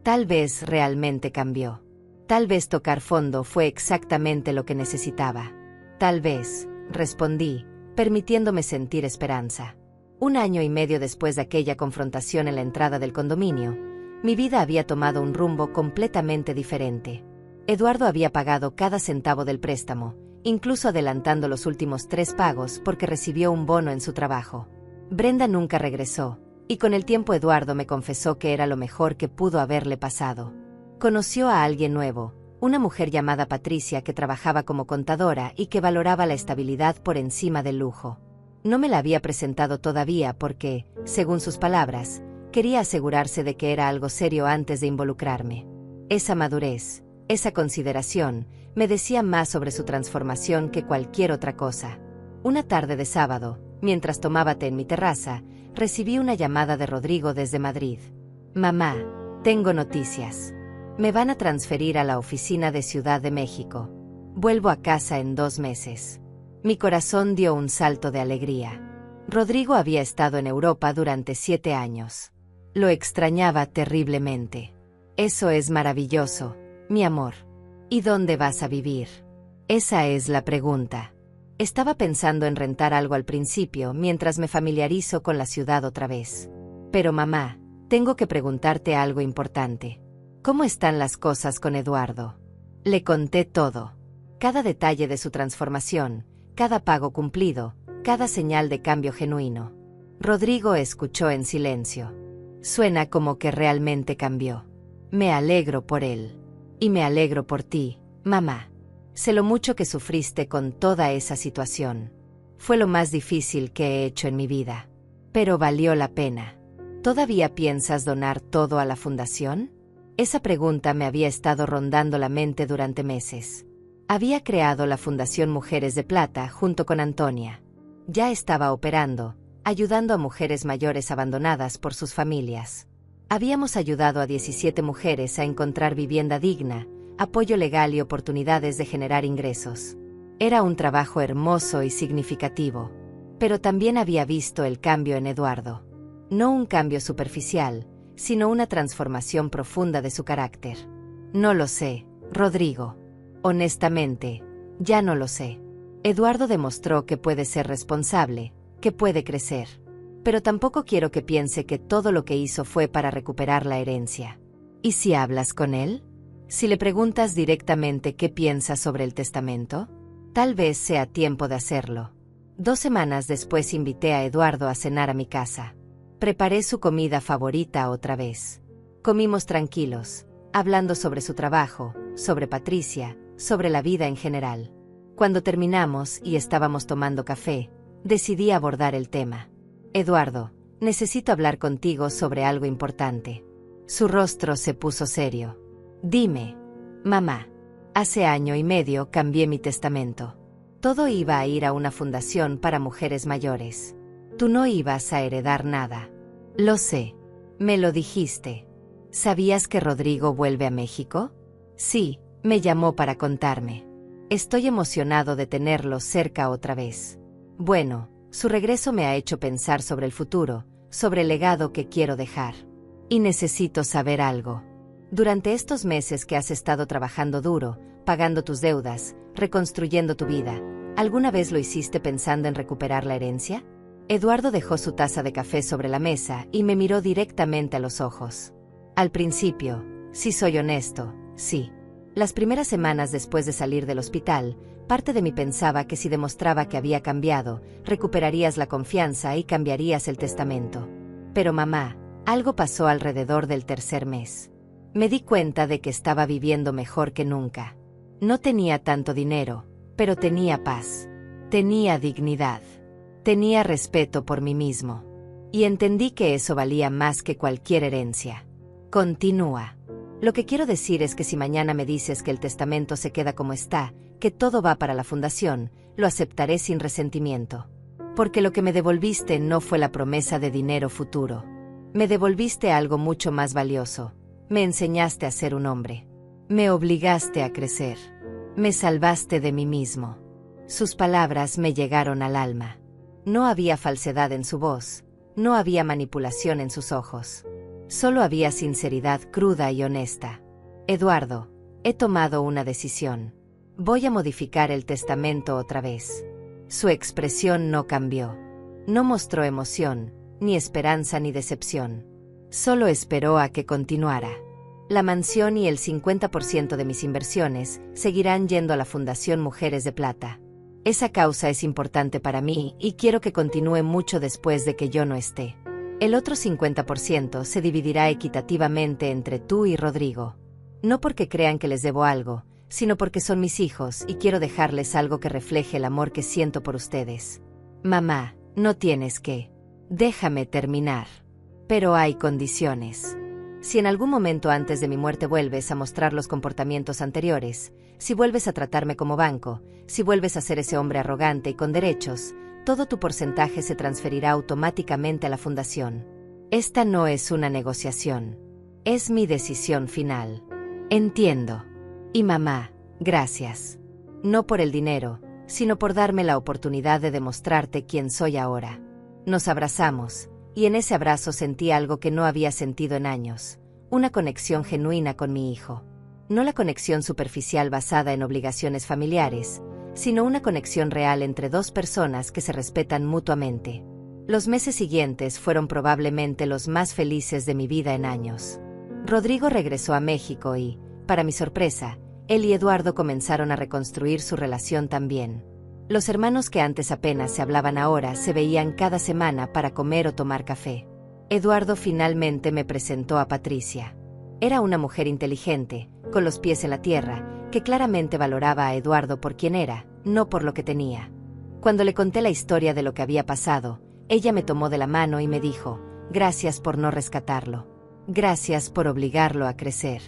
Tal vez realmente cambió. Tal vez tocar fondo fue exactamente lo que necesitaba. Tal vez, respondí, permitiéndome sentir esperanza. 1 año y medio después de aquella confrontación en la entrada del condominio, mi vida había tomado un rumbo completamente diferente. Eduardo había pagado cada centavo del préstamo, incluso adelantando los últimos 3 pagos porque recibió un bono en su trabajo. Brenda nunca regresó, y con el tiempo Eduardo me confesó que era lo mejor que pudo haberle pasado. Conoció a alguien nuevo, una mujer llamada Patricia que trabajaba como contadora y que valoraba la estabilidad por encima del lujo. No me la había presentado todavía porque, según sus palabras, Quería asegurarse de que era algo serio antes de involucrarme. Esa madurez, esa consideración, me decía más sobre su transformación que cualquier otra cosa. Una tarde de sábado, mientras tomaba té en mi terraza, recibí una llamada de Rodrigo desde Madrid. Mamá, tengo noticias. Me van a transferir a la oficina de Ciudad de México. Vuelvo a casa en 2 meses. Mi corazón dio un salto de alegría. Rodrigo había estado en Europa durante 7 años. Lo extrañaba terriblemente. Eso es maravilloso, mi amor. ¿Y dónde vas a vivir? Esa es la pregunta. Estaba pensando en rentar algo al principio mientras me familiarizo con la ciudad otra vez. Pero mamá, tengo que preguntarte algo importante. ¿Cómo están las cosas con Eduardo? Le conté todo. Cada detalle de su transformación, cada pago cumplido, cada señal de cambio genuino. Rodrigo escuchó en silencio. Suena como que realmente cambió. Me alegro por él. Y me alegro por ti, mamá. Sé lo mucho que sufriste con toda esa situación. Fue lo más difícil que he hecho en mi vida. Pero valió la pena. ¿Todavía piensas donar todo a la fundación? Esa pregunta me había estado rondando la mente durante meses. Había creado la Fundación Mujeres de Plata junto con Antonia. Ya estaba operando, ayudando a mujeres mayores abandonadas por sus familias. Habíamos ayudado a 17 mujeres a encontrar vivienda digna, apoyo legal y oportunidades de generar ingresos. Era un trabajo hermoso y significativo. Pero también había visto el cambio en Eduardo. No un cambio superficial, sino una transformación profunda de su carácter. No lo sé, Rodrigo. Honestamente, ya no lo sé. Eduardo demostró que puede ser responsable, que puede crecer. Pero tampoco quiero que piense que todo lo que hizo fue para recuperar la herencia. ¿Y si hablas con él? Si le preguntas directamente qué piensa sobre el testamento, tal vez sea tiempo de hacerlo. 2 semanas después invité a Eduardo a cenar a mi casa. Preparé su comida favorita otra vez. Comimos tranquilos, hablando sobre su trabajo, sobre Patricia, sobre la vida en general. Cuando terminamos y estábamos tomando café, decidí abordar el tema. Eduardo, necesito hablar contigo sobre algo importante. Su rostro se puso serio. Dime, mamá. Hace 1 año y medio cambié mi testamento. Todo iba a ir a una fundación para mujeres mayores. Tú no ibas a heredar nada. Lo sé. Me lo dijiste. ¿Sabías que Rodrigo vuelve a México? Sí, me llamó para contarme. Estoy emocionado de tenerlo cerca otra vez. Bueno, su regreso me ha hecho pensar sobre el futuro, sobre el legado que quiero dejar. Y necesito saber algo. Durante estos meses que has estado trabajando duro, pagando tus deudas, reconstruyendo tu vida, ¿alguna vez lo hiciste pensando en recuperar la herencia? Eduardo dejó su taza de café sobre la mesa y me miró directamente a los ojos. Al principio, si soy honesto, sí. Las primeras semanas después de salir del hospital, parte de mí pensaba que si demostraba que había cambiado, recuperarías la confianza y cambiarías el testamento. Pero mamá, algo pasó alrededor del 3er mes. Me di cuenta de que estaba viviendo mejor que nunca. No tenía tanto dinero, pero tenía paz. Tenía dignidad. Tenía respeto por mí mismo. Y entendí que eso valía más que cualquier herencia. Continúa. Lo que quiero decir es que si mañana me dices que el testamento se queda como está, que todo va para la fundación, lo aceptaré sin resentimiento. Porque lo que me devolviste no fue la promesa de dinero futuro. Me devolviste algo mucho más valioso. Me enseñaste a ser un hombre. Me obligaste a crecer. Me salvaste de mí mismo. Sus palabras me llegaron al alma. No había falsedad en su voz. No había manipulación en sus ojos. Solo había sinceridad cruda y honesta. Eduardo, he tomado una decisión. Voy a modificar el testamento otra vez. Su expresión no cambió. No mostró emoción, ni esperanza ni decepción. Solo esperó a que continuara. La mansión y el 50% de mis inversiones seguirán yendo a la Fundación Mujeres de Plata. Esa causa es importante para mí y quiero que continúe mucho después de que yo no esté. El otro 50% se dividirá equitativamente entre tú y Rodrigo. No porque crean que les debo algo, sino porque son mis hijos y quiero dejarles algo que refleje el amor que siento por ustedes. Mamá, no tienes que. Déjame terminar. Pero hay condiciones. Si en algún momento antes de mi muerte vuelves a mostrar los comportamientos anteriores, si vuelves a tratarme como banco, si vuelves a ser ese hombre arrogante y con derechos, todo tu porcentaje se transferirá automáticamente a la fundación. Esta no es una negociación. Es mi decisión final. Entiendo. Y mamá, gracias. No por el dinero, sino por darme la oportunidad de demostrarte quién soy ahora. Nos abrazamos, y en ese abrazo sentí algo que no había sentido en años, una conexión genuina con mi hijo. No la conexión superficial basada en obligaciones familiares, sino una conexión real entre dos personas que se respetan mutuamente. Los meses siguientes fueron probablemente los más felices de mi vida en años. Rodrigo regresó a México y, para mi sorpresa, él y Eduardo comenzaron a reconstruir su relación también. Los hermanos que antes apenas se hablaban ahora se veían cada semana para comer o tomar café. Eduardo finalmente me presentó a Patricia. Era una mujer inteligente, con los pies en la tierra, que claramente valoraba a Eduardo por quien era, no por lo que tenía. Cuando le conté la historia de lo que había pasado, ella me tomó de la mano y me dijo, «Gracias por no rescatarlo. Gracias por obligarlo a crecer.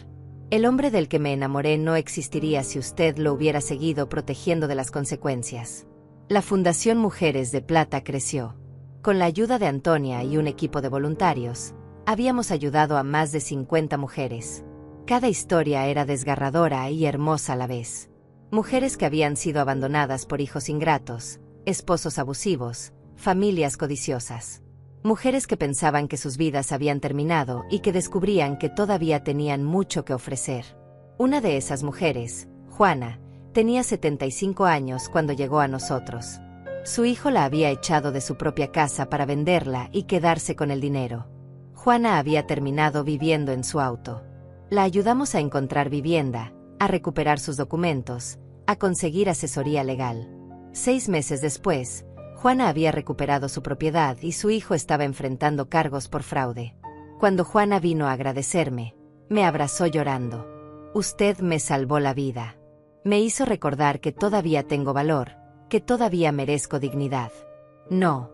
El hombre del que me enamoré no existiría si usted lo hubiera seguido protegiendo de las consecuencias». La Fundación Mujeres de Plata creció. Con la ayuda de Antonia y un equipo de voluntarios, habíamos ayudado a más de 50 mujeres. Cada historia era desgarradora y hermosa a la vez. Mujeres que habían sido abandonadas por hijos ingratos, esposos abusivos, familias codiciosas. Mujeres que pensaban que sus vidas habían terminado y que descubrían que todavía tenían mucho que ofrecer. Una de esas mujeres, Juana, tenía 75 años cuando llegó a nosotros. Su hijo la había echado de su propia casa para venderla y quedarse con el dinero. Juana había terminado viviendo en su auto. La ayudamos a encontrar vivienda, a recuperar sus documentos, a conseguir asesoría legal. 6 meses después, Juana había recuperado su propiedad y su hijo estaba enfrentando cargos por fraude. Cuando Juana vino a agradecerme, me abrazó llorando. «Usted me salvó la vida. Me hizo recordar que todavía tengo valor, que todavía merezco dignidad». «No,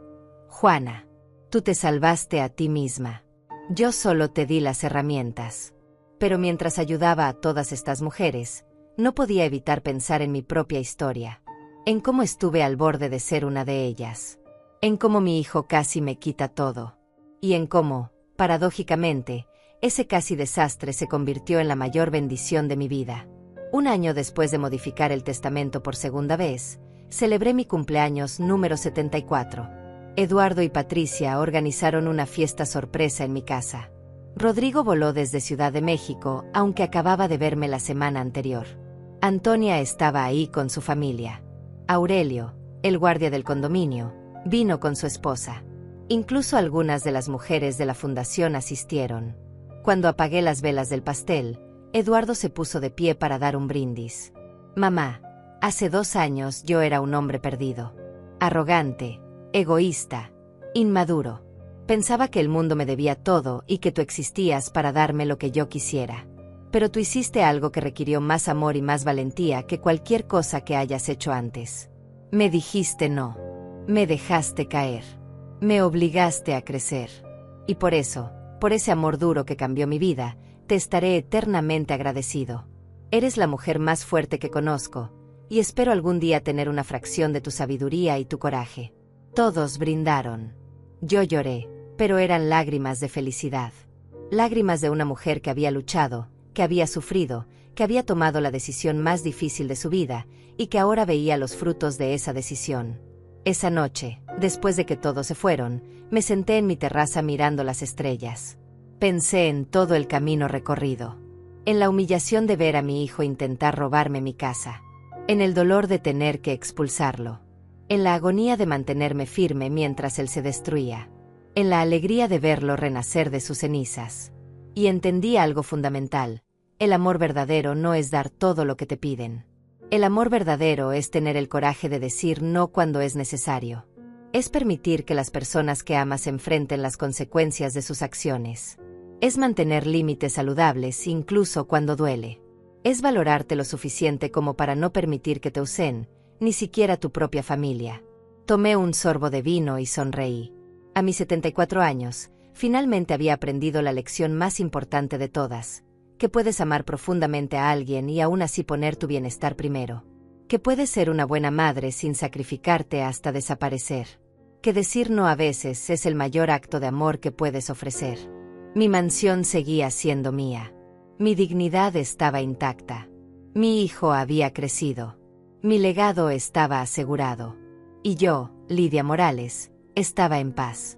Juana. Tú te salvaste a ti misma. Yo solo te di las herramientas». Pero mientras ayudaba a todas estas mujeres, no podía evitar pensar en mi propia historia. En cómo estuve al borde de ser una de ellas. En cómo mi hijo casi me quita todo. Y en cómo, paradójicamente, ese casi desastre se convirtió en la mayor bendición de mi vida. Un año después de modificar el testamento por segunda vez, celebré mi cumpleaños número 74. Eduardo y Patricia organizaron una fiesta sorpresa en mi casa. Rodrigo voló desde Ciudad de México, aunque acababa de verme la semana anterior. Antonia estaba ahí con su familia. Aurelio, el guardia del condominio, vino con su esposa. Incluso algunas de las mujeres de la fundación asistieron. Cuando apagué las velas del pastel, Eduardo se puso de pie para dar un brindis. «Mamá, hace 2 años yo era un hombre perdido. Arrogante, egoísta, inmaduro. Pensaba que el mundo me debía todo y que tú existías para darme lo que yo quisiera. Pero tú hiciste algo que requirió más amor y más valentía que cualquier cosa que hayas hecho antes. Me dijiste no. Me dejaste caer. Me obligaste a crecer. Y por eso, por ese amor duro que cambió mi vida, te estaré eternamente agradecido. Eres la mujer más fuerte que conozco, y espero algún día tener una fracción de tu sabiduría y tu coraje». Todos brindaron. Yo lloré, pero eran lágrimas de felicidad. Lágrimas de una mujer que había luchado, que había sufrido, que había tomado la decisión más difícil de su vida, y que ahora veía los frutos de esa decisión. Esa noche, después de que todos se fueron, me senté en mi terraza mirando las estrellas. Pensé en todo el camino recorrido. En la humillación de ver a mi hijo intentar robarme mi casa. En el dolor de tener que expulsarlo. En la agonía de mantenerme firme mientras él se destruía. En la alegría de verlo renacer de sus cenizas. Y entendí algo fundamental. El amor verdadero no es dar todo lo que te piden. El amor verdadero es tener el coraje de decir no cuando es necesario. Es permitir que las personas que amas enfrenten las consecuencias de sus acciones. Es mantener límites saludables incluso cuando duele. Es valorarte lo suficiente como para no permitir que te usen, ni siquiera tu propia familia. Tomé un sorbo de vino y sonreí. A mis 74 años, Finalmente había aprendido la lección más importante de todas, que puedes amar profundamente a alguien y aún así poner tu bienestar primero. Que puedes ser una buena madre sin sacrificarte hasta desaparecer. Que decir no a veces es el mayor acto de amor que puedes ofrecer. Mi mansión seguía siendo mía. Mi dignidad estaba intacta. Mi hijo había crecido. Mi legado estaba asegurado. Y yo, Lidia Morales, estaba en paz.